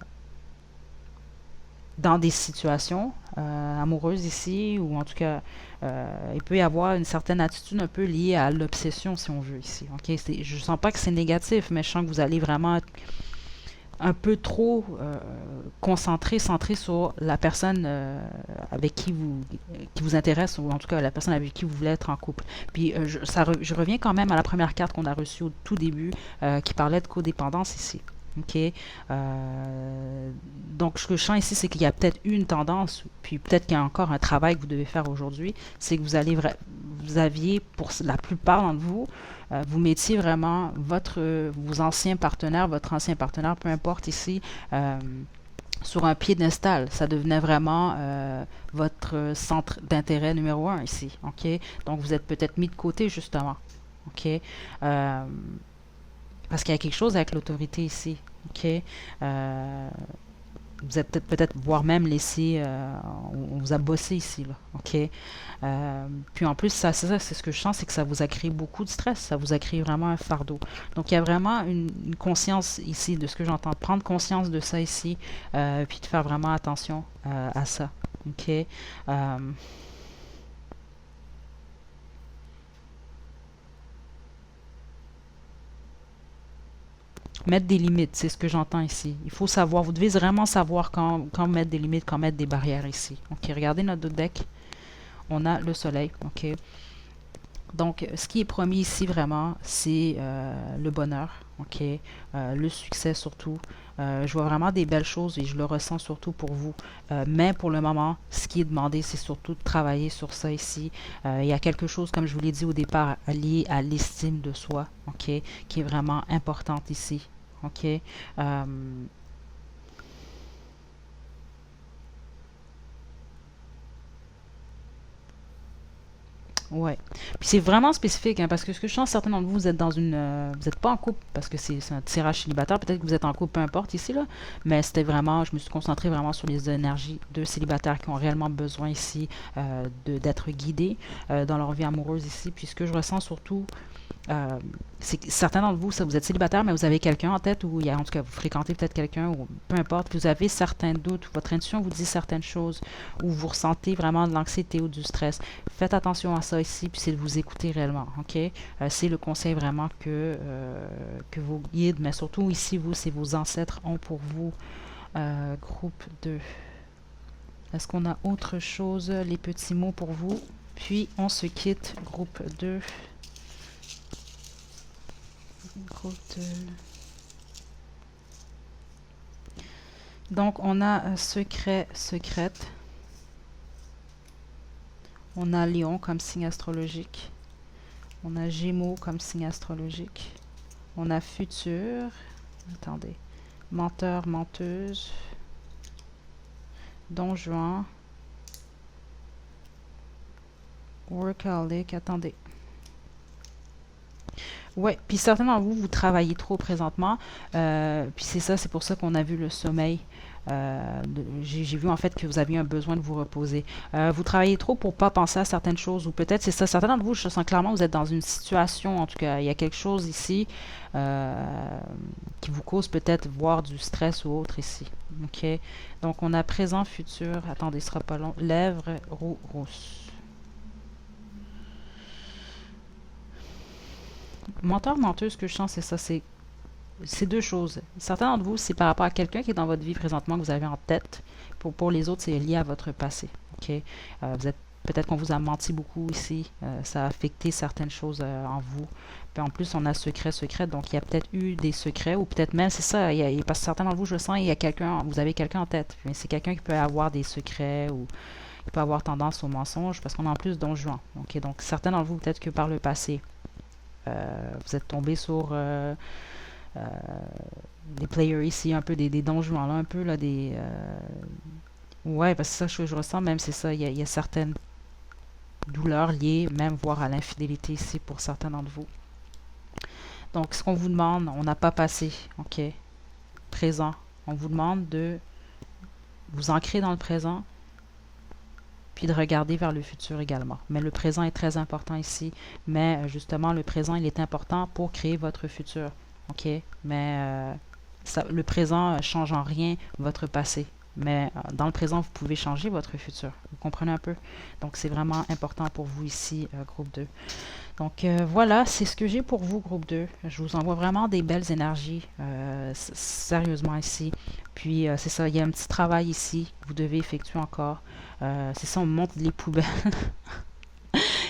dans des situations amoureuses ici, ou en tout cas, il peut y avoir une certaine attitude un peu liée à l'obsession, si on veut, ici. Ok, je sens pas que c'est négatif, mais je sens que vous allez vraiment être un peu trop concentré, centré sur la personne avec qui vous intéresse, ou en tout cas la personne avec qui vous voulez être en couple. Puis je reviens quand même à la première carte qu'on a reçue au tout début, qui parlait de codépendance ici. OK? Donc, ce que je sens ici, c'est qu'il y a peut-être une tendance, puis peut-être qu'il y a encore un travail que vous devez faire aujourd'hui, c'est que vous aviez, pour la plupart d'entre vous, vous mettiez vraiment vos anciens partenaires, votre ancien partenaire, peu importe ici, sur un piédestal. Ça devenait vraiment votre centre d'intérêt numéro un ici. OK? Donc, vous êtes peut-être mis de côté, justement. OK? Parce qu'il y a quelque chose avec l'autorité ici. OK? vous êtes peut-être, voire même laissé, on vous a bossé ici, là, ok? Puis en plus, ça, c'est ce que je sens, c'est que ça vous a créé beaucoup de stress, ça vous a créé vraiment un fardeau. Donc il y a vraiment une conscience ici de ce que j'entends, prendre conscience de ça ici, puis de faire vraiment attention à ça, ok? Mettre des limites, c'est ce que j'entends ici. Il faut savoir, vous devez vraiment savoir quand mettre des limites, quand mettre des barrières ici. Ok, regardez notre deck. On a le soleil, ok. Donc, ce qui est promis ici vraiment, c'est le bonheur, ok, le succès surtout. Je vois vraiment des belles choses et je le ressens surtout pour vous. Mais pour le moment, ce qui est demandé, c'est surtout de travailler sur ça ici. Il y a quelque chose, comme je vous l'ai dit au départ, lié à l'estime de soi, ok, qui est vraiment importante ici, ok. Ouais. Puis c'est vraiment spécifique, hein, parce que ce que je sens, certains d'entre vous, vous êtes dans une, vous n'êtes pas en couple, parce que c'est un tirage célibataire. Peut-être que vous êtes en couple, peu importe ici là. Mais c'était vraiment, je me suis concentrée vraiment sur les énergies de célibataires qui ont réellement besoin ici d'être guidés dans leur vie amoureuse ici. Puis ce que je ressens surtout, c'est que certains d'entre vous, ça, vous êtes célibataire, mais vous avez quelqu'un en tête, ou il y a, en tout cas, vous fréquentez peut-être quelqu'un, ou peu importe, vous avez certains doutes, votre intuition vous dit certaines choses, ou vous ressentez vraiment de l'anxiété ou du stress. Faites attention à ça ici, puis c'est de vous écouter réellement, ok? C'est le conseil vraiment que vos guides, mais surtout ici, vous, c'est vos ancêtres ont pour vous. Groupe 2. Est-ce qu'on a autre chose, les petits mots pour vous? Puis on se quitte, groupe 2. Groupe 2. Donc on a secret, secrète. On a Lion comme signe astrologique. On a Gémeaux comme signe astrologique. On a Futur. Attendez. Menteur, menteuse. Don Juan. Workaholic. Attendez. Ouais, puis certainement vous, vous travaillez trop présentement. Puis c'est ça, c'est pour ça qu'on a vu le sommeil. J'ai vu en fait que vous aviez un besoin de vous reposer. Vous travaillez trop pour pas penser à certaines choses, ou peut-être c'est ça. Certains d'entre vous, je sens clairement, vous êtes dans une situation, en tout cas, il y a quelque chose ici qui vous cause peut-être voir du stress ou autre ici. Ok. Donc on a présent, futur. Attendez, ce sera pas long. Lèvres, rousse. Menteur, menteuse, ce que je sens, c'est ça. C'est deux choses. Certains d'entre vous, c'est par rapport à quelqu'un qui est dans votre vie présentement que vous avez en tête. Pour les autres, c'est lié à votre passé. Ok. Vous êtes peut-être qu'on vous a menti beaucoup ici. Ça a affecté certaines choses en vous. Puis en plus, on a secret, secret. Donc il y a peut-être eu des secrets ou peut-être même, c'est ça. Parce que certains d'entre vous, je le sens, il y a quelqu'un, vous avez quelqu'un en tête. Mais c'est quelqu'un qui peut avoir des secrets ou qui peut avoir tendance au mensonge parce qu'on a en plus Don Juan. Ok. Donc certains d'entre vous, peut-être que par le passé, vous êtes tombé sur des players ici, un peu des donjons là, un peu là, des. Ouais, parce que ça, je ressens même, c'est ça. Il y a certaines douleurs liées, même voire à l'infidélité ici pour certains d'entre vous. Donc, ce qu'on vous demande, on n'a pas passé, ok? Présent. On vous demande de vous ancrer dans le présent, puis de regarder vers le futur également. Mais le présent est très important ici. Mais justement, le présent, il est important pour créer votre futur. OK? Mais le présent change en rien votre passé. Mais dans le présent, vous pouvez changer votre futur. Vous comprenez un peu? Donc, c'est vraiment important pour vous ici, groupe 2. Donc, voilà, c'est ce que j'ai pour vous, groupe 2. Je vous envoie vraiment des belles énergies, sérieusement ici. Puis, c'est ça, il y a un petit travail ici que vous devez effectuer encore. C'est ça, on monte les poubelles.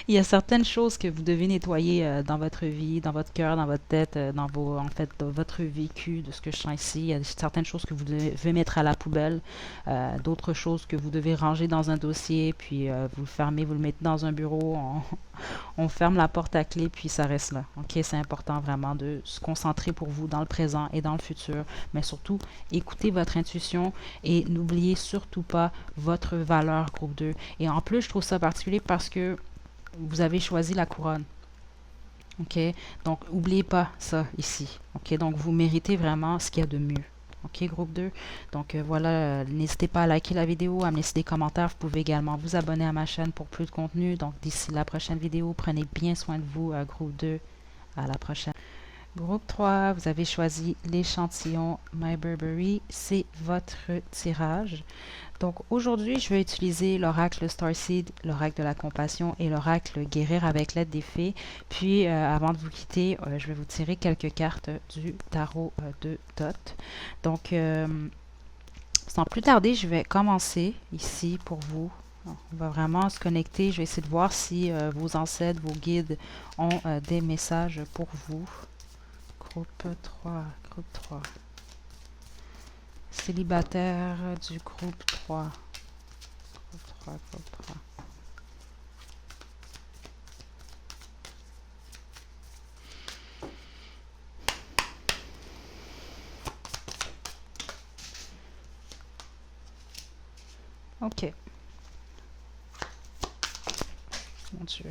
Il y a certaines choses que vous devez nettoyer dans votre vie, dans votre cœur, dans votre tête, dans vos, en fait, dans votre vécu, de ce que je sens ici. Il y a certaines choses que vous devez mettre à la poubelle, d'autres choses que vous devez ranger dans un dossier, puis vous le fermez, vous le mettez dans un bureau, on ferme la porte à clé, puis ça reste là. Ok, c'est important vraiment de se concentrer pour vous dans le présent et dans le futur, mais surtout écoutez votre intuition et n'oubliez surtout pas votre valeur groupe 2. Et en plus, je trouve ça particulier parce que vous avez choisi la couronne. OK? Donc, n'oubliez pas ça ici. OK? Donc, vous méritez vraiment ce qu'il y a de mieux. OK, groupe 2. Donc voilà, n'hésitez pas à liker la vidéo, à me laisser des commentaires. Vous pouvez également vous abonner à ma chaîne pour plus de contenu. Donc d'ici la prochaine vidéo, prenez bien soin de vous, groupe 2. À la prochaine. Groupe 3, vous avez choisi l'échantillon My Burberry. C'est votre tirage. Donc aujourd'hui, je vais utiliser l'oracle Starseed, l'oracle de la compassion et l'oracle guérir avec l'aide des fées. Puis avant de vous quitter, je vais vous tirer quelques cartes du tarot de Thoth. Donc sans plus tarder, je vais commencer ici pour vous. On va vraiment se connecter. Je vais essayer de voir si vos ancêtres, vos guides ont des messages pour vous. Groupe 3, groupe 3. Célibataire du groupe 3. Groupe 3, groupe 3. Ok. Mon Dieu.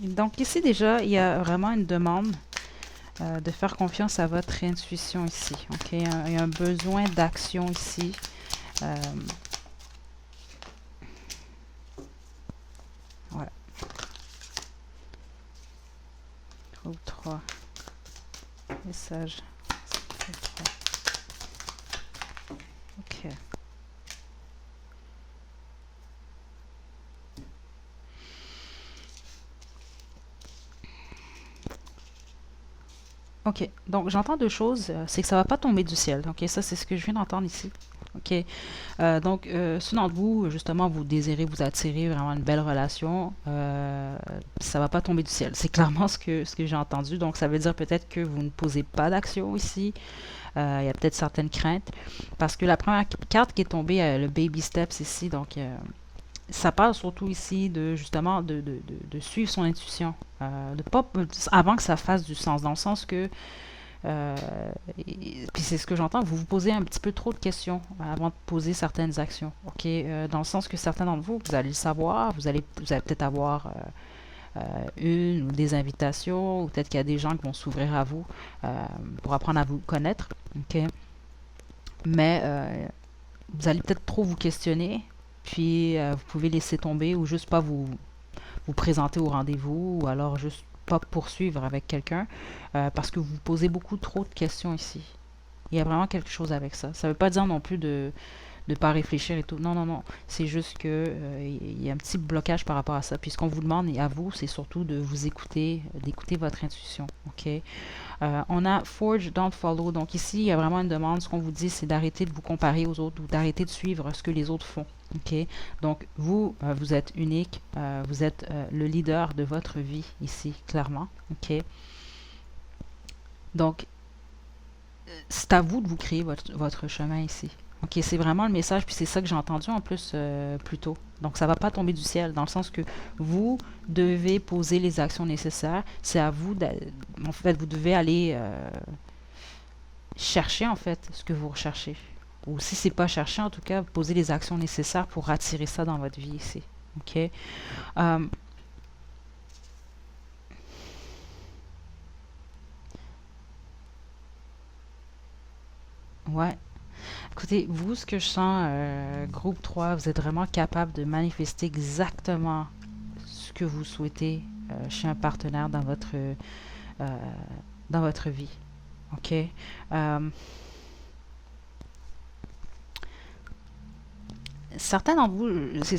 Donc ici déjà, il y a vraiment une demande de faire confiance à votre intuition ici. Ok, il y a un besoin d'action ici. Ouais. Groupe 3. Message. Groupe 3. Ok. Ok, donc j'entends deux choses, c'est que ça va pas tomber du ciel. Ok, ça c'est ce que je viens d'entendre ici. Ok, donc ceux d'entre vous, justement, vous désirez vous attirer vraiment une belle relation, ça va pas tomber du ciel. C'est clairement ce que j'ai entendu. Donc ça veut dire peut-être que vous ne posez pas d'action ici. Il y a peut-être certaines craintes. Parce que la première carte qui est tombée, le baby steps ici, donc ça parle surtout ici de justement de suivre son intuition. De pas, avant que ça fasse du sens, dans le sens que puis c'est ce que j'entends, vous vous posez un petit peu trop de questions avant de poser certaines actions. Ok, dans le sens que certains d'entre vous, vous allez le savoir, vous allez peut-être avoir une ou des invitations, ou peut-être qu'il y a des gens qui vont s'ouvrir à vous pour apprendre à vous connaître. Ok, mais vous allez peut-être trop vous questionner, puis vous pouvez laisser tomber ou juste pas vous présenter au rendez-vous, ou alors juste pas poursuivre avec quelqu'un parce que vous posez beaucoup trop de questions ici. Il y a vraiment quelque chose avec ça. Ça veut pas dire non plus de ne pas réfléchir et tout. Non, non, non. C'est juste que il y a un petit blocage par rapport à ça. Puis ce qu'on vous demande, et à vous, c'est surtout de vous écouter, d'écouter votre intuition. OK? On a Forge, Don't Follow. Donc ici, il y a vraiment une demande. Ce qu'on vous dit, c'est d'arrêter de vous comparer aux autres ou d'arrêter de suivre ce que les autres font. OK? Donc, vous, vous êtes unique. Vous êtes le leader de votre vie ici, clairement. OK? Donc, c'est à vous de vous créer votre chemin ici. Ok, c'est vraiment le message, puis c'est ça que j'ai entendu en plus plus tôt. Donc, ça va pas tomber du ciel, dans le sens que vous devez poser les actions nécessaires. C'est à vous, en fait, vous devez aller chercher en fait ce que vous recherchez. Ou si c'est pas chercher, en tout cas, poser les actions nécessaires pour attirer ça dans votre vie ici. Ok. Ouais. Écoutez, vous, ce que je sens, groupe 3, vous êtes vraiment capable de manifester exactement ce que vous souhaitez chez un partenaire dans votre vie. OK? Certains d'entre vous,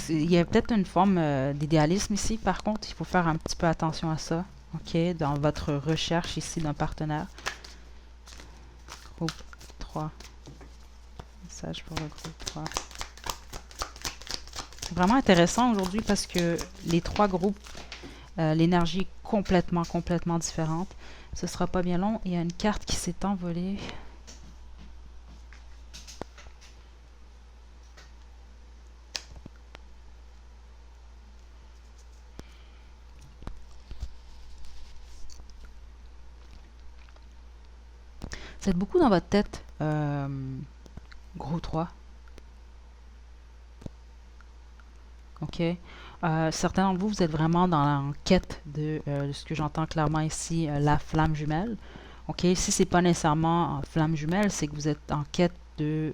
il y a peut-être une forme d'idéalisme ici, par contre, il faut faire un petit peu attention à ça. OK? Dans votre recherche ici d'un partenaire. Groupe 3. Message pour le groupe 3. C'est vraiment intéressant aujourd'hui parce que les trois groupes, l'énergie est complètement différente. Ce sera pas bien long. Il y a une carte qui s'est envolée. Vous êtes beaucoup dans votre tête, gros 3. OK? Certains d'entre vous, vous êtes vraiment dans la quête de ce que j'entends clairement ici, la flamme jumelle. OK? Si c'est pas nécessairement en flamme jumelle, c'est que vous êtes en quête de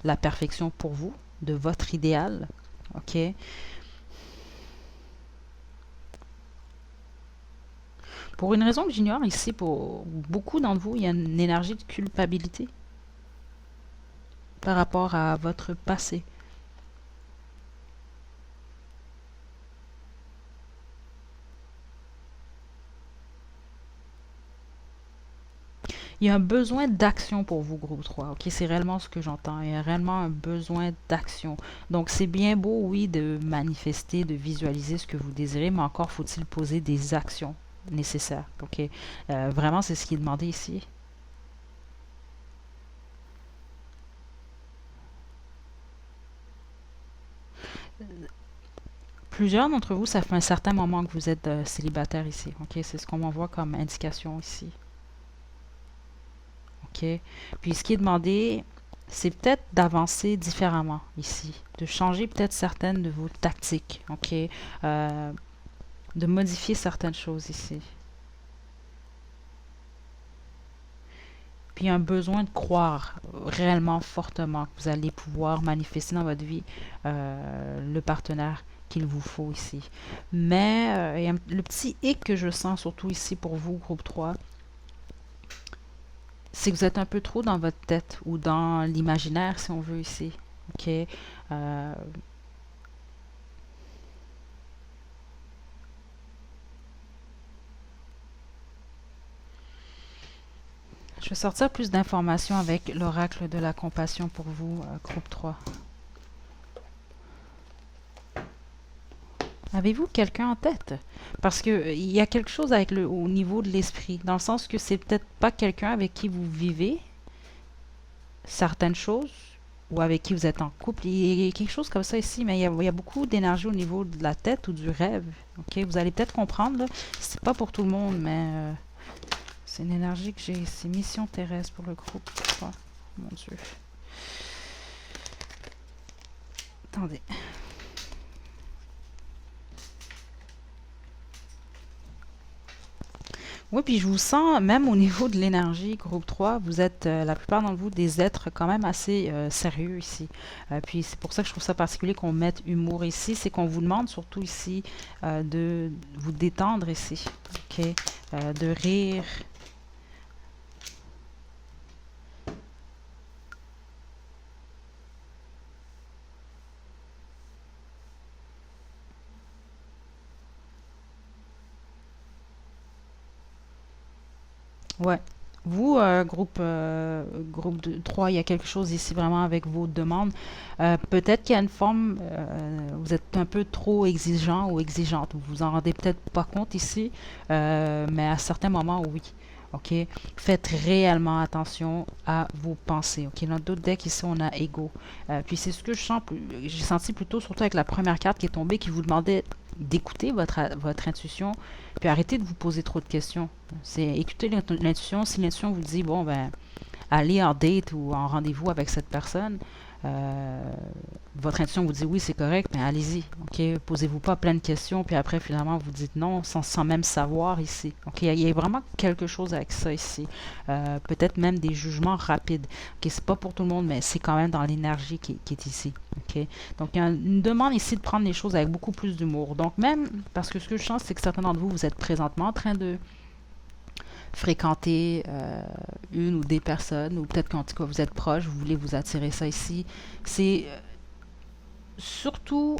la perfection pour vous, de votre idéal. OK? Pour une raison que j'ignore ici, pour beaucoup d'entre vous, il y a une énergie de culpabilité par rapport à votre passé. Il y a un besoin d'action pour vous, groupe 3. OK, c'est réellement ce que j'entends. Il y a réellement un besoin d'action. Donc, c'est bien beau, oui, de manifester, de visualiser ce que vous désirez, mais encore faut-il poser des actions nécessaires. OK, vraiment, c'est ce qui est demandé ici. Plusieurs d'entre vous, ça fait un certain moment que vous êtes célibataire ici. OK, c'est ce qu'on m'envoie comme indication ici. OK. Puis ce qui est demandé, c'est peut-être d'avancer différemment ici, de changer peut-être certaines de vos tactiques, OK? De modifier certaines choses ici. Puis il y a un besoin de croire réellement fortement que vous allez pouvoir manifester dans votre vie le partenaire qu'il vous faut ici. Mais il y a le petit hic que je sens surtout ici pour vous, groupe 3, c'est que vous êtes un peu trop dans votre tête ou dans l'imaginaire, si on veut, ici. OK? Je vais sortir plus d'informations avec l'oracle de la compassion pour vous, groupe 3. Avez-vous quelqu'un en tête? Parce que il y a quelque chose avec au niveau de l'esprit, dans le sens que c'est peut-être pas quelqu'un avec qui vous vivez certaines choses ou avec qui vous êtes en couple. Il y a quelque chose comme ça ici, mais il y a beaucoup d'énergie au niveau de la tête ou du rêve. Ok, vous allez peut-être comprendre, là. C'est pas pour tout le monde, mais c'est une énergie que j'ai ici. Mission terrestre pour le groupe. Oh, mon Dieu. Attendez. Oui, puis je vous sens, même au niveau de l'énergie, groupe 3, vous êtes, la plupart d'entre vous, des êtres quand même assez sérieux ici. Puis c'est pour ça que je trouve ça particulier qu'on mette humour ici, c'est qu'on vous demande surtout ici de vous détendre ici, ok? De rire. Ouais. Vous, groupe de 3, il y a quelque chose ici vraiment avec vos demandes. Peut-être qu'il y a une forme, vous êtes un peu trop exigeant ou exigeante. Vous vous en rendez peut-être pas compte ici, mais à certains moments, oui. OK? Faites réellement attention à vos pensées. OK? Dans d'autres decks, ici, on a ego. Puis c'est ce que je sens, j'ai senti plutôt, surtout avec la première carte qui est tombée, qui vous demandait d'écouter votre intuition, puis arrêtez de vous poser trop de questions. C'est écouter l'intuition. Si l'intuition vous dit, bon, ben, allez en date ou en rendez-vous avec cette personne, euh, votre intuition vous dit oui, c'est correct, mais allez-y. OK? Posez-vous pas plein de questions, puis après, finalement, vous dites non sans même savoir ici. OK? Il y a vraiment quelque chose avec ça ici. Peut-être même des jugements rapides. OK? C'est pas pour tout le monde, mais c'est quand même dans l'énergie qui est ici. OK? Donc, il y a une demande ici de prendre les choses avec beaucoup plus d'humour. Donc, même, parce que ce que je sens, c'est que certains d'entre vous, vous êtes présentement en train de fréquenter une ou des personnes, ou peut-être qu'en tout cas vous êtes proche, vous voulez vous attirer ça ici. C'est surtout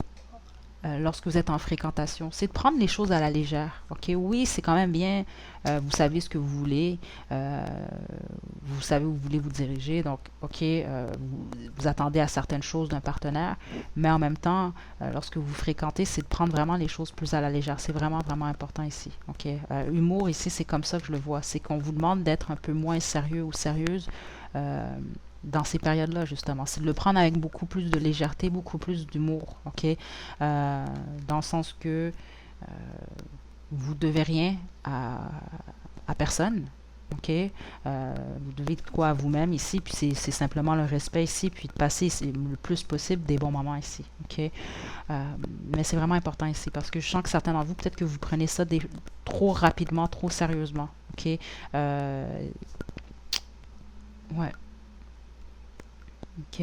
lorsque vous êtes en fréquentation, c'est de prendre les choses à la légère. OK? Oui, c'est quand même bien, vous savez ce que vous voulez, vous savez où vous voulez vous diriger, donc OK, vous attendez à certaines choses d'un partenaire, mais en même temps, lorsque vous fréquentez, c'est de prendre vraiment les choses plus à la légère. C'est vraiment, vraiment important ici. OK? Humour ici, c'est comme ça que je le vois. C'est qu'on vous demande d'être un peu moins sérieux ou sérieuse. Dans ces périodes-là, justement. C'est de le prendre avec beaucoup plus de légèreté, beaucoup plus d'humour, OK? Dans le sens que vous devez rien à personne, OK? Vous devez de quoi à vous-même ici, puis c'est simplement le respect ici, puis de passer le plus possible des bons moments ici. OK? Mais c'est vraiment important ici, parce que je sens que certains d'entre vous, peut-être que vous prenez ça trop rapidement, trop sérieusement. OK? Ouais. OK.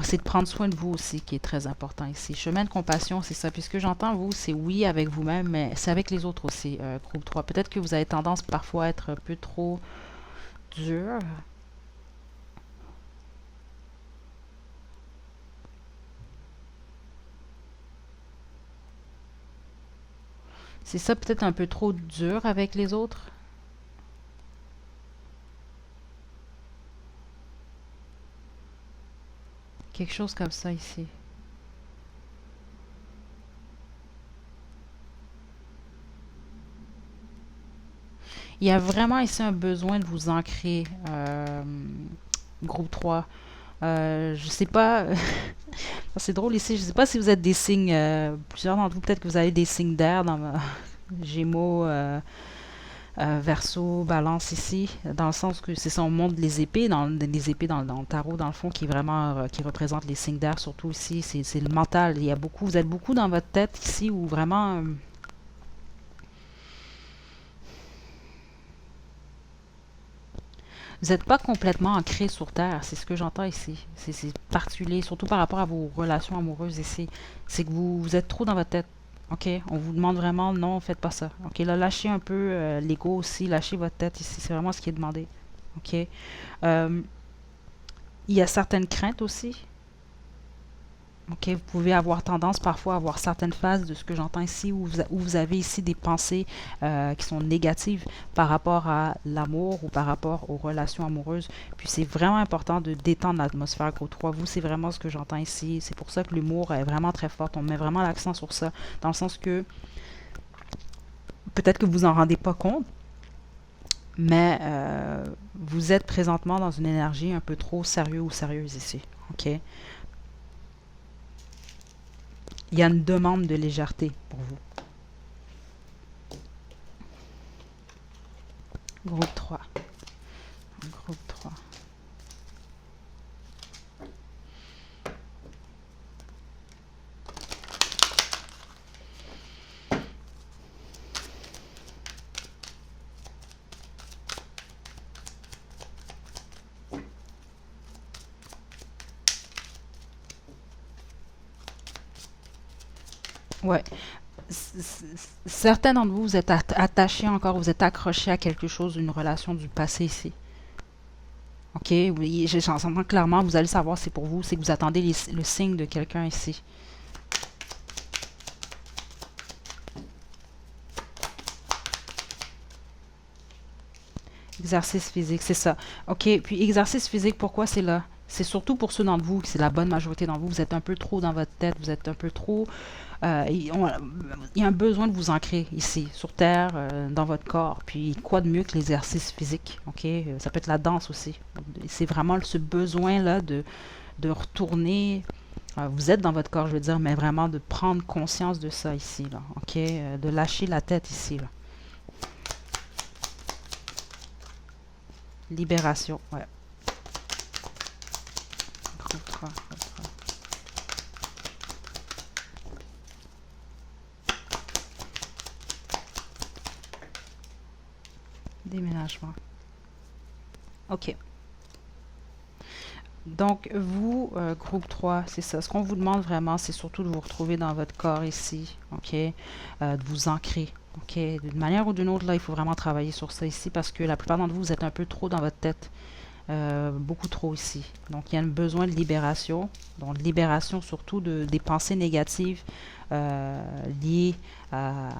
C'est de prendre soin de vous aussi qui est très important ici. Chemin de compassion, c'est ça. Puis ce que j'entends, vous, c'est oui avec vous-même, mais c'est avec les autres aussi, groupe 3. Peut-être que vous avez tendance parfois à être un peu trop dur. C'est ça, peut-être un peu trop dur avec les autres. Quelque chose comme ça ici. Il y a vraiment ici un besoin de vous ancrer, groupe 3. Je sais pas, c'est drôle ici, je sais pas si vous êtes des signes, plusieurs d'entre vous, peut-être que vous avez des signes d'air dans Gémeaux, Verseau, Balance ici, dans le sens que c'est ça, on montre les épées, les épées dans le tarot, dans le fond, qui est vraiment, qui représente les signes d'air, surtout ici, c'est le mental. Il y a beaucoup, vous êtes beaucoup dans votre tête ici, où vraiment, vous n'êtes pas complètement ancré sur Terre, c'est ce que j'entends ici. C'est particulier, surtout par rapport à vos relations amoureuses ici. C'est que vous êtes trop dans votre tête. OK? On vous demande vraiment, non, faites pas ça. OK? Là, lâchez un peu l'ego aussi, lâchez votre tête ici. C'est vraiment ce qui est demandé. OK? Euh, il y a certaines craintes aussi. OK, vous pouvez avoir tendance parfois à avoir certaines phases de ce que j'entends ici où vous avez ici des pensées qui sont négatives par rapport à l'amour ou par rapport aux relations amoureuses. Puis c'est vraiment important de détendre l'atmosphère gros 3. Vous, c'est vraiment ce que j'entends ici. C'est pour ça que l'humour est vraiment très fort. On met vraiment l'accent sur ça. Dans le sens que peut-être que vous en rendez pas compte, mais vous êtes présentement dans une énergie un peu trop sérieux ou sérieuse ici. OK? Il y a une demande de légèreté pour vous. Groupe 3. Groupe 3. Ouais. Certains d'entre vous, vous êtes attachés encore, vous êtes accrochés à quelque chose, une relation du passé ici. OK? Oui, j'entends clairement, vous allez savoir c'est pour vous, c'est que vous attendez le signe de quelqu'un ici. Exercice physique, c'est ça. OK, puis exercice physique, pourquoi c'est là? C'est surtout pour ceux d'entre vous, c'est la bonne majorité d'entre vous, vous êtes un peu trop dans votre tête, vous êtes un peu trop... il y a un besoin de vous ancrer ici, sur Terre, dans votre corps. Puis quoi de mieux que l'exercice physique, OK? Ça peut être la danse aussi. C'est vraiment ce besoin-là de retourner... vous êtes dans votre corps, je veux dire, mais vraiment de prendre conscience de ça ici, là, OK? De lâcher la tête ici, là. Libération, ouais. Groupe 3, groupe 3. Déménagement. OK. Donc, vous, groupe 3, c'est ça. Ce qu'on vous demande vraiment, c'est surtout de vous retrouver dans votre corps ici, OK? De vous ancrer, OK? D'une manière ou d'une autre, là, il faut vraiment travailler sur ça ici parce que la plupart d'entre vous, vous êtes un peu trop dans votre tête. Beaucoup trop ici. Donc, il y a un besoin de libération. Donc, libération surtout des pensées négatives liées à...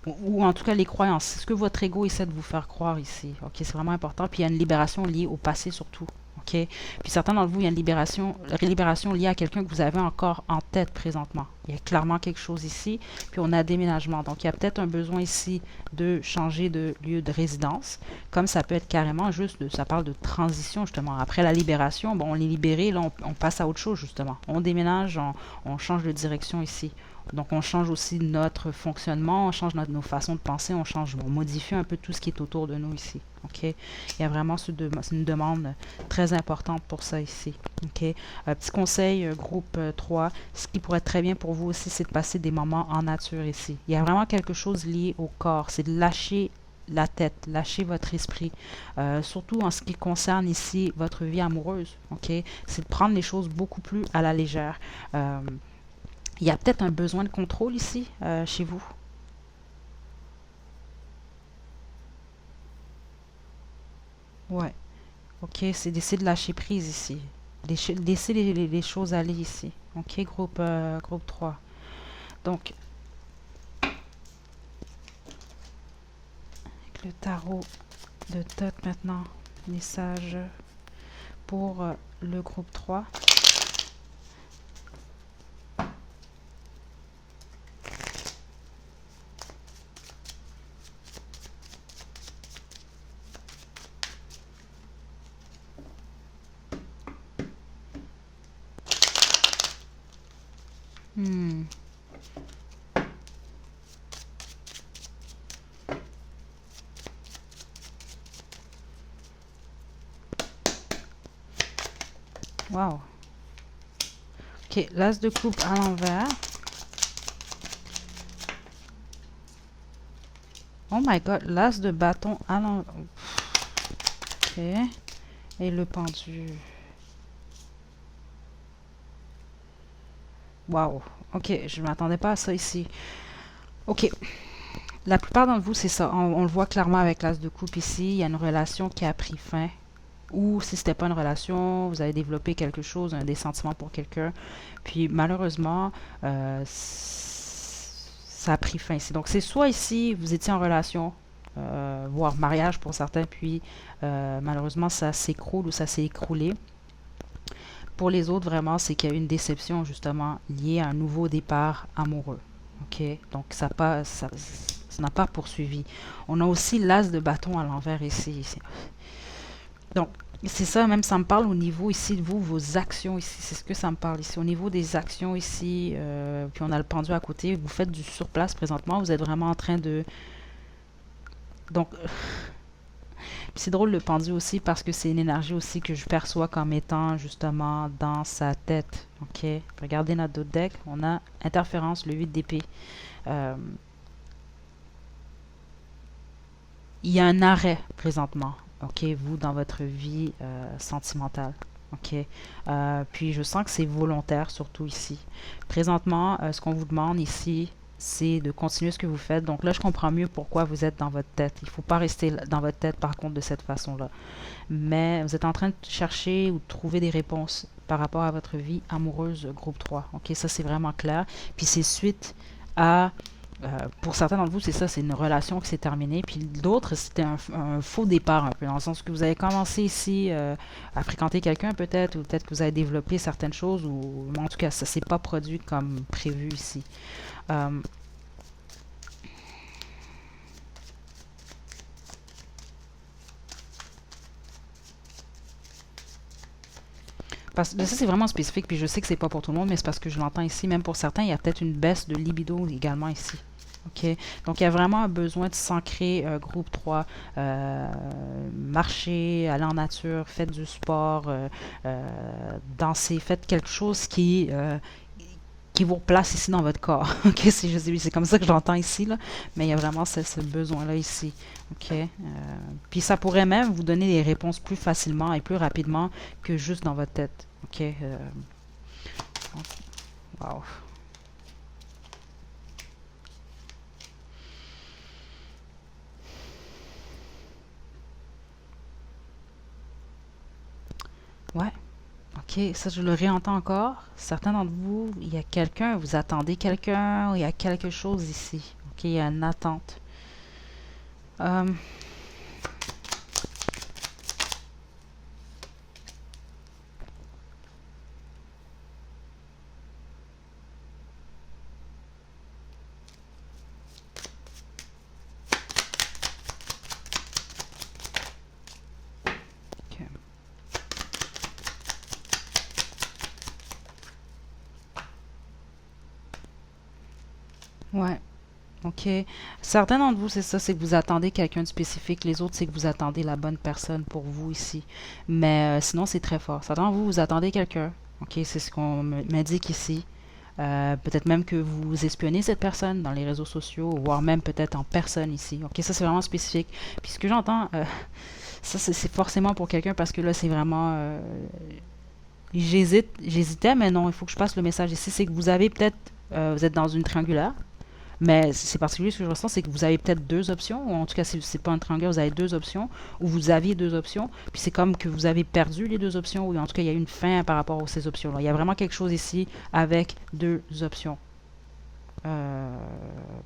ou en tout cas les croyances. C'est ce que votre ego essaie de vous faire croire ici. OK, c'est vraiment important. Puis, il y a une libération liée au passé surtout. OK? Puis certains d'entre vous, il y a une libération liée à quelqu'un que vous avez encore en tête présentement. Il y a clairement quelque chose ici. Puis on a déménagement. Donc il y a peut-être un besoin ici de changer de lieu de résidence. Comme ça peut être carrément juste, ça parle de transition justement. Après la libération, bon, on est libéré, là on passe à autre chose justement. On déménage, on change de direction ici. Donc, on change aussi notre fonctionnement, on change nos façons de penser, on modifie un peu tout ce qui est autour de nous ici. OK? Il y a vraiment c'est une demande très importante pour ça ici. OK? Petit conseil, groupe 3, ce qui pourrait être très bien pour vous aussi, c'est de passer des moments en nature ici. Il y a vraiment quelque chose lié au corps, c'est de lâcher la tête, lâcher votre esprit, surtout en ce qui concerne ici votre vie amoureuse, ok? C'est de prendre les choses beaucoup plus à la légère. Il y a peut-être un besoin de contrôle ici, chez vous. Ouais, ok, c'est d'essayer de lâcher prise ici. Laisser les choses aller ici. Ok, groupe 3. Donc, avec le tarot de Thoth maintenant, message pour le groupe 3. Hmm. Wow. Ok, l'as de coupe à l'envers. Oh my god, l'as de bâton à l'envers. Ok. Et le pendu. Wow. Ok, je ne m'attendais pas à ça ici. Ok. La plupart d'entre vous, c'est ça. On le voit clairement avec l'as de coupe ici. Il y a une relation qui a pris fin. Ou si c'était pas une relation, vous avez développé quelque chose, des sentiments pour quelqu'un. Puis malheureusement, ça a pris fin ici. Donc c'est soit ici, vous étiez en relation, voire mariage pour certains, puis malheureusement ça s'écroule ou ça s'est écroulé. Pour les autres, vraiment, c'est qu'il y a eu une déception justement liée à un nouveau départ amoureux. Ok, donc ça n'a pas poursuivi. On a aussi l'as de bâton à l'envers ici. Donc, c'est ça, même ça me parle au niveau ici de vous, vos actions ici. C'est ce que ça me parle ici. Au niveau des actions ici, puis on a le pendu à côté. Vous faites du surplace présentement. Vous êtes vraiment en train de... Donc, c'est drôle le pendu aussi parce que c'est une énergie aussi que je perçois comme étant justement dans sa tête. Ok, regardez notre autre deck. On a interférence, le 8 d'épée. Euh, il y a un arrêt présentement. Ok, vous dans votre vie sentimentale. Ok, puis je sens que c'est volontaire surtout ici. Présentement, ce qu'on vous demande ici, c'est de continuer ce que vous faites. Donc là, je comprends mieux pourquoi vous êtes dans votre tête. Il ne faut pas rester dans votre tête par contre de cette façon-là. Mais vous êtes en train de chercher ou de trouver des réponses par rapport à votre vie amoureuse groupe 3. Ok, ça c'est vraiment clair. Puis c'est suite à pour certains d'entre vous, c'est ça, c'est une relation qui s'est terminée. Puis d'autres, c'était un faux départ un peu, dans le sens que vous avez commencé ici à fréquenter quelqu'un peut-être, ou peut-être que vous avez développé certaines choses, ou en tout cas, ça ne s'est pas produit comme prévu ici. Euh, Parce que ça, c'est vraiment spécifique, puis je sais que c'est pas pour tout le monde, mais c'est parce que je l'entends ici. Même pour certains, il y a peut-être une baisse de libido également ici. OK? Donc, il y a vraiment un besoin de s'ancrer, groupe 3, marcher, aller en nature, faites du sport, danser, faites quelque chose qui vous replace ici dans votre corps. OK? C'est comme ça que j'entends ici, là. Mais il y a vraiment ce besoin-là ici. OK? Puis ça pourrait même vous donner des réponses plus facilement et plus rapidement que juste dans votre tête. OK? Wow. Ouais. OK, ça je le réentends encore. Certains d'entre vous, il y a quelqu'un, vous attendez quelqu'un, il y a quelque chose ici. OK, il y a une attente. Euh, OK. Ouais. OK. Certains d'entre vous, c'est ça, c'est que vous attendez quelqu'un de spécifique. Les autres, c'est que vous attendez la bonne personne pour vous ici. Mais sinon, c'est très fort. Certains d'entre vous, vous attendez quelqu'un. OK, c'est ce qu'on m'indique ici. Peut-être même que vous espionnez cette personne dans les réseaux sociaux, voire même peut-être en personne ici. OK, ça, c'est vraiment spécifique. Puis ce que j'entends, ça, c'est forcément pour quelqu'un parce que là, c'est vraiment... j'hésitais, mais non, il faut que je passe le message ici. C'est que vous avez peut-être... vous êtes dans une triangulaire. Mais c'est particulier, ce que je ressens, c'est que vous avez peut-être deux options, ou en tout cas, si c'est pas un triangle, vous avez deux options, ou vous aviez deux options, puis c'est comme que vous avez perdu les deux options, ou en tout cas, il y a une fin par rapport à ces options-là. Il y a vraiment quelque chose ici avec deux options. Euh,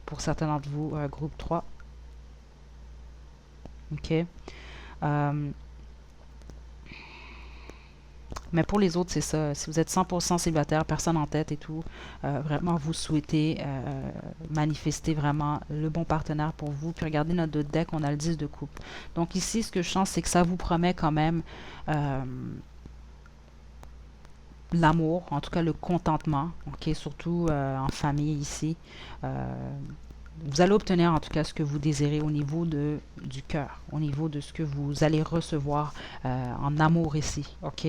pour certains d'entre vous, groupe 3. OK. Euh, Mais pour les autres, c'est ça. Si vous êtes 100% célibataire, personne en tête et tout, vraiment, vous souhaitez manifester vraiment le bon partenaire pour vous. Puis regardez notre deck, on a le 10 de coupe. Donc ici, ce que je sens, c'est que ça vous promet quand même euh, l'amour, en tout cas le contentement, ok, surtout en famille ici. Euh, vous allez obtenir en tout cas ce que vous désirez au niveau du cœur, au niveau de ce que vous allez recevoir en amour ici, ok.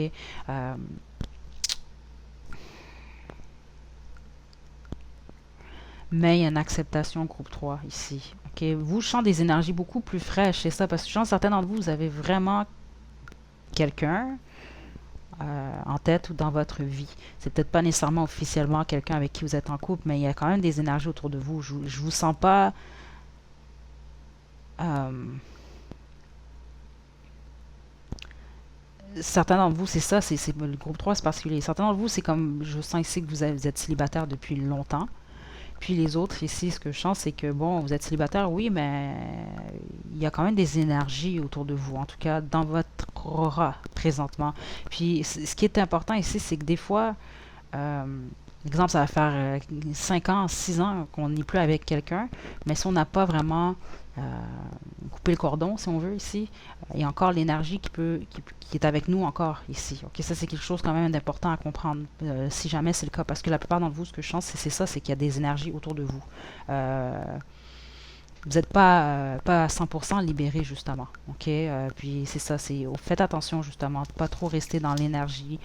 Mais il y a une acceptation groupe 3 ici. Ok, vous, je sens des énergies beaucoup plus fraîches, c'est ça, parce que je sens certains d'entre vous, vous avez vraiment quelqu'un en tête ou dans votre vie. C'est peut-être pas nécessairement officiellement quelqu'un avec qui vous êtes en couple, mais il y a quand même des énergies autour de vous. Je vous sens pas... euh, certains d'entre vous, c'est ça, le groupe 3, c'est particulier. Certains d'entre vous, c'est comme, je sens ici que vous êtes célibataire depuis longtemps. Puis les autres, ici, ce que je sens, c'est que, bon, vous êtes célibataire, oui, mais il y a quand même des énergies autour de vous, en tout cas dans votre aura présentement. Puis ce qui est important ici, c'est que des fois, euh, exemple, ça va faire 5 ans, 6 ans qu'on n'est plus avec quelqu'un, mais si on n'a pas vraiment euh, coupé le cordon, si on veut, ici, il y a encore l'énergie qui est avec nous encore ici. Ok, ça c'est quelque chose quand même d'important à comprendre, si jamais c'est le cas, parce que la plupart d'entre vous, ce que je sens, c'est ça, c'est qu'il y a des énergies autour de vous. Euh, vous n'êtes pas à 100% libéré, justement. OK? Puis c'est ça, faites attention, justement, de pas trop rester dans l'énergie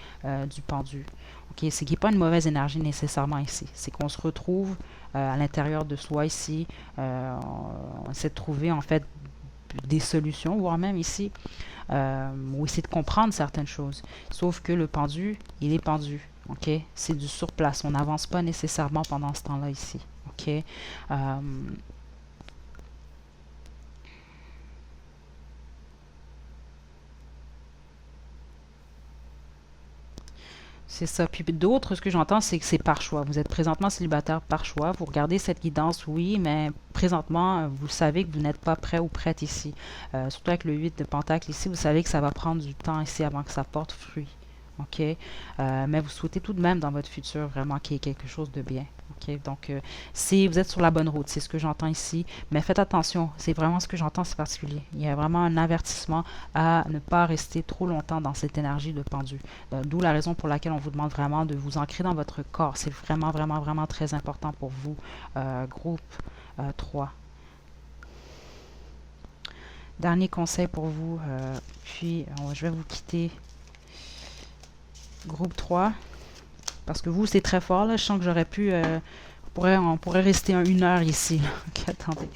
du pendu. OK? C'est qu'il n'y a pas une mauvaise énergie nécessairement ici. C'est qu'on se retrouve à l'intérieur de soi ici. On essaie de trouver, en fait, des solutions, voire même ici, ou essayer de comprendre certaines choses. Sauf que le pendu, il est pendu. OK? C'est du surplace. On n'avance pas nécessairement pendant ce temps-là ici. OK? C'est ça. Puis d'autres, ce que j'entends, c'est que c'est par choix. Vous êtes présentement célibataire par choix. Vous regardez cette guidance, oui, mais présentement, vous savez que vous n'êtes pas prêt ou prête ici. Surtout avec le 8 de Pentacle ici, vous savez que ça va prendre du temps ici avant que ça porte fruit. OK? Mais vous souhaitez tout de même dans votre futur vraiment qu'il y ait quelque chose de bien. OK? Donc, si vous êtes sur la bonne route, c'est ce que j'entends ici. Mais faites attention, c'est vraiment ce que j'entends, c'est particulier. Il y a vraiment un avertissement à ne pas rester trop longtemps dans cette énergie de pendu. D'où la raison pour laquelle on vous demande vraiment de vous ancrer dans votre corps. C'est vraiment, vraiment, vraiment très important pour vous, groupe 3. Dernier conseil pour vous, puis je vais vous quitter, groupe 3. Parce que vous, c'est très fort, là. Je sens que j'aurais pu... on pourrait rester une heure ici. Ok, attendez.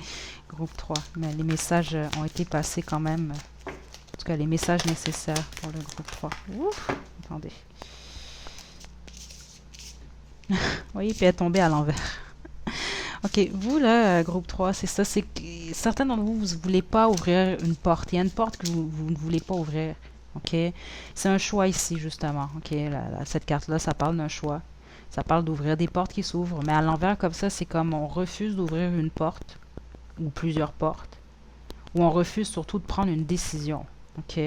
Groupe 3. Mais les messages ont été passés quand même. En tout cas, les messages nécessaires pour le groupe 3. Ouf! Attendez. Vous voyez, puis elle est tombée à l'envers. Ok, vous, là, groupe 3, c'est ça. C'est que certains d'entre vous, vous ne voulez pas ouvrir une porte. Il y a une porte que vous ne voulez pas ouvrir. OK? C'est un choix ici, justement. OK? Cette carte-là, ça parle d'un choix. Ça parle d'ouvrir des portes qui s'ouvrent. Mais à l'envers, comme ça, c'est comme on refuse d'ouvrir une porte ou plusieurs portes. Ou on refuse surtout de prendre une décision. OK?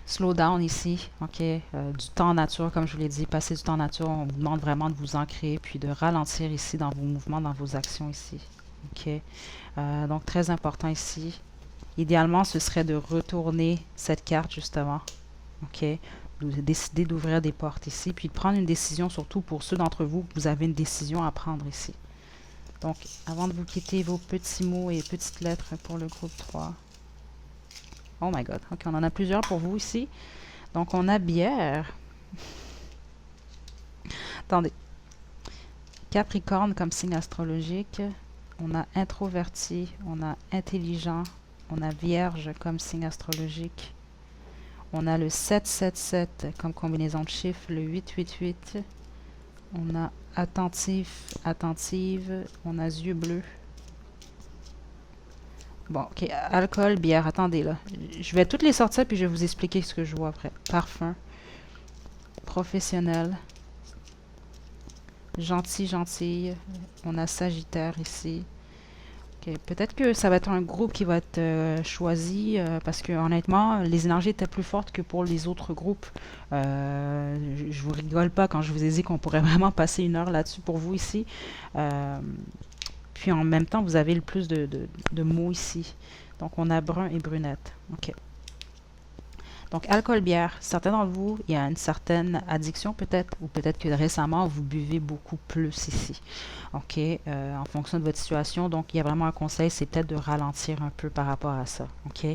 Slow down ici. OK? Du temps en nature, comme je vous l'ai dit. Passer du temps en nature. On vous demande vraiment de vous ancrer puis de ralentir ici dans vos mouvements, dans vos actions ici. OK? Donc, très important ici. Idéalement, ce serait de retourner cette carte, justement. OK? de décider d'ouvrir des portes ici, puis de prendre une décision, surtout pour ceux d'entre vous que vous avez une décision à prendre ici. Donc, avant de vous quitter, vos petits mots et petites lettres pour le groupe 3. Oh my god. Ok, on en a plusieurs pour vous ici. Donc, on a bière. Attendez. Capricorne comme signe astrologique. On a introverti. On a intelligent. On a vierge comme signe astrologique. On a le 777 comme combinaison de chiffres. Le 888. On a attentif, attentive. On a yeux bleus. Bon, ok. Alcool, bière. Attendez, là. Je vais toutes les sortir, puis je vais vous expliquer ce que je vois après. Parfum. Professionnel. Gentil, gentille. On a Sagittaire ici. Ok. Peut-être que ça va être un groupe qui va être choisi, parce que honnêtement, les énergies étaient plus fortes que pour les autres groupes. Je vous rigole pas quand je vous ai dit qu'on pourrait vraiment passer 1 heure là-dessus pour vous ici. Puis en même temps, vous avez le plus de mots ici. Donc, on a brun et brunette. OK. Donc, alcool, bière. Certains d'entre vous, il y a une certaine addiction peut-être, ou peut-être que récemment, vous buvez beaucoup plus ici. OK. En fonction de votre situation. Donc, il y a vraiment un conseil, c'est peut-être de ralentir un peu par rapport à ça. OK.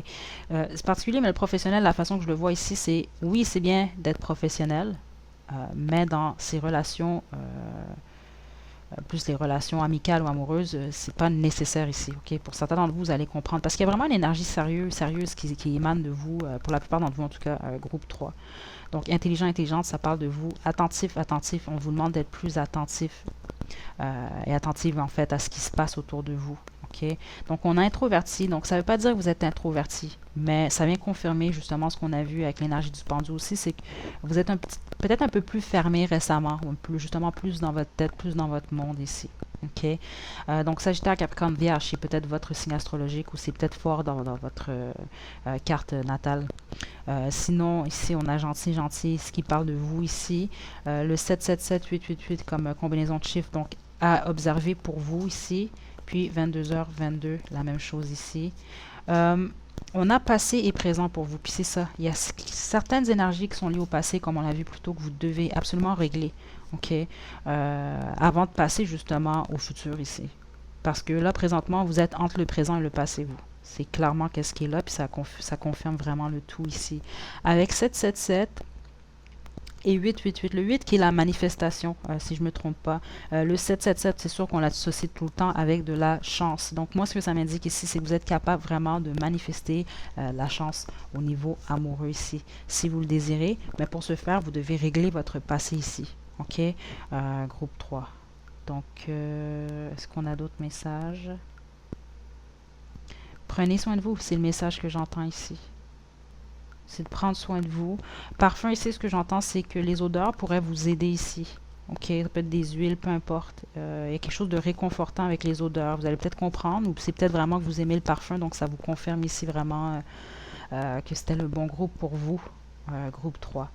C'est particulier, mais le professionnel, la façon que je le vois ici, c'est, oui, c'est bien d'être professionnel, mais dans ces relations... plus les relations amicales ou amoureuses, c'est pas nécessaire ici. Ok, pour certains d'entre vous, vous allez comprendre. Parce qu'il y a vraiment une énergie sérieuse qui émane de vous, pour la plupart d'entre vous en tout cas, groupe 3. Donc, intelligent, intelligente, ça parle de vous. Attentif, attentif, on vous demande d'être plus attentif et attentive en fait à ce qui se passe autour de vous. Okay? Donc, on a introverti. Donc, ça ne veut pas dire que vous êtes introverti, mais ça vient confirmer justement ce qu'on a vu avec l'énergie du pendu aussi, c'est que vous êtes peut-être un peu plus fermé récemment, ou justement plus dans votre tête, plus dans votre monde ici. OK? Donc, Sagittaire, Capricorne, Vierge, c'est peut-être votre signe astrologique ou c'est peut-être fort dans votre carte natale. Sinon, ici, on a gentil, gentil, ce qui parle de vous ici. Le 777, 888 comme combinaison de chiffres, donc à observer pour vous ici. Puis 22h22, la même chose ici. On a passé et présent pour vous. Puis c'est ça. Il y a certaines énergies qui sont liées au passé, comme on l'a vu plus tôt, que vous devez absolument régler. OK? Avant de passer justement au futur ici. Parce que là, présentement, vous êtes entre le présent et le passé, vous. C'est clairement qu'est-ce qui est là, puis ça confirme vraiment le tout ici. Avec 777 et 888, le 8 qui est la manifestation, si je ne me trompe pas. Le 777, c'est sûr qu'on l'associe tout le temps avec de la chance. Donc moi, ce que ça m'indique ici, c'est que vous êtes capable vraiment de manifester la chance au niveau amoureux ici, si vous le désirez. Mais pour ce faire, vous devez régler votre passé ici. OK? Groupe 3. Donc, est-ce qu'on a d'autres messages? Prenez soin de vous, c'est le message que j'entends ici. C'est de prendre soin de vous. Parfum, ici, ce que j'entends, c'est que les odeurs pourraient vous aider ici. OK, ça peut être des huiles, peu importe. Il y a quelque chose de réconfortant avec les odeurs. Vous allez peut-être comprendre, ou c'est peut-être vraiment que vous aimez le parfum, donc ça vous confirme ici vraiment que c'était le bon groupe pour vous, groupe 3.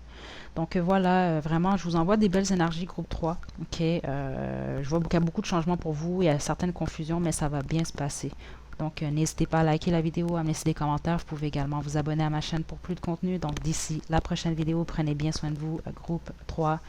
Donc voilà, vraiment, je vous envoie des belles énergies, groupe 3. OK, je vois qu'il y a beaucoup de changements pour vous, il y a certaines confusions, mais ça va bien se passer. Donc, n'hésitez pas à liker la vidéo, à me laisser des commentaires. Vous pouvez également vous abonner à ma chaîne pour plus de contenu. Donc, d'ici la prochaine vidéo, prenez bien soin de vous. Groupe 3,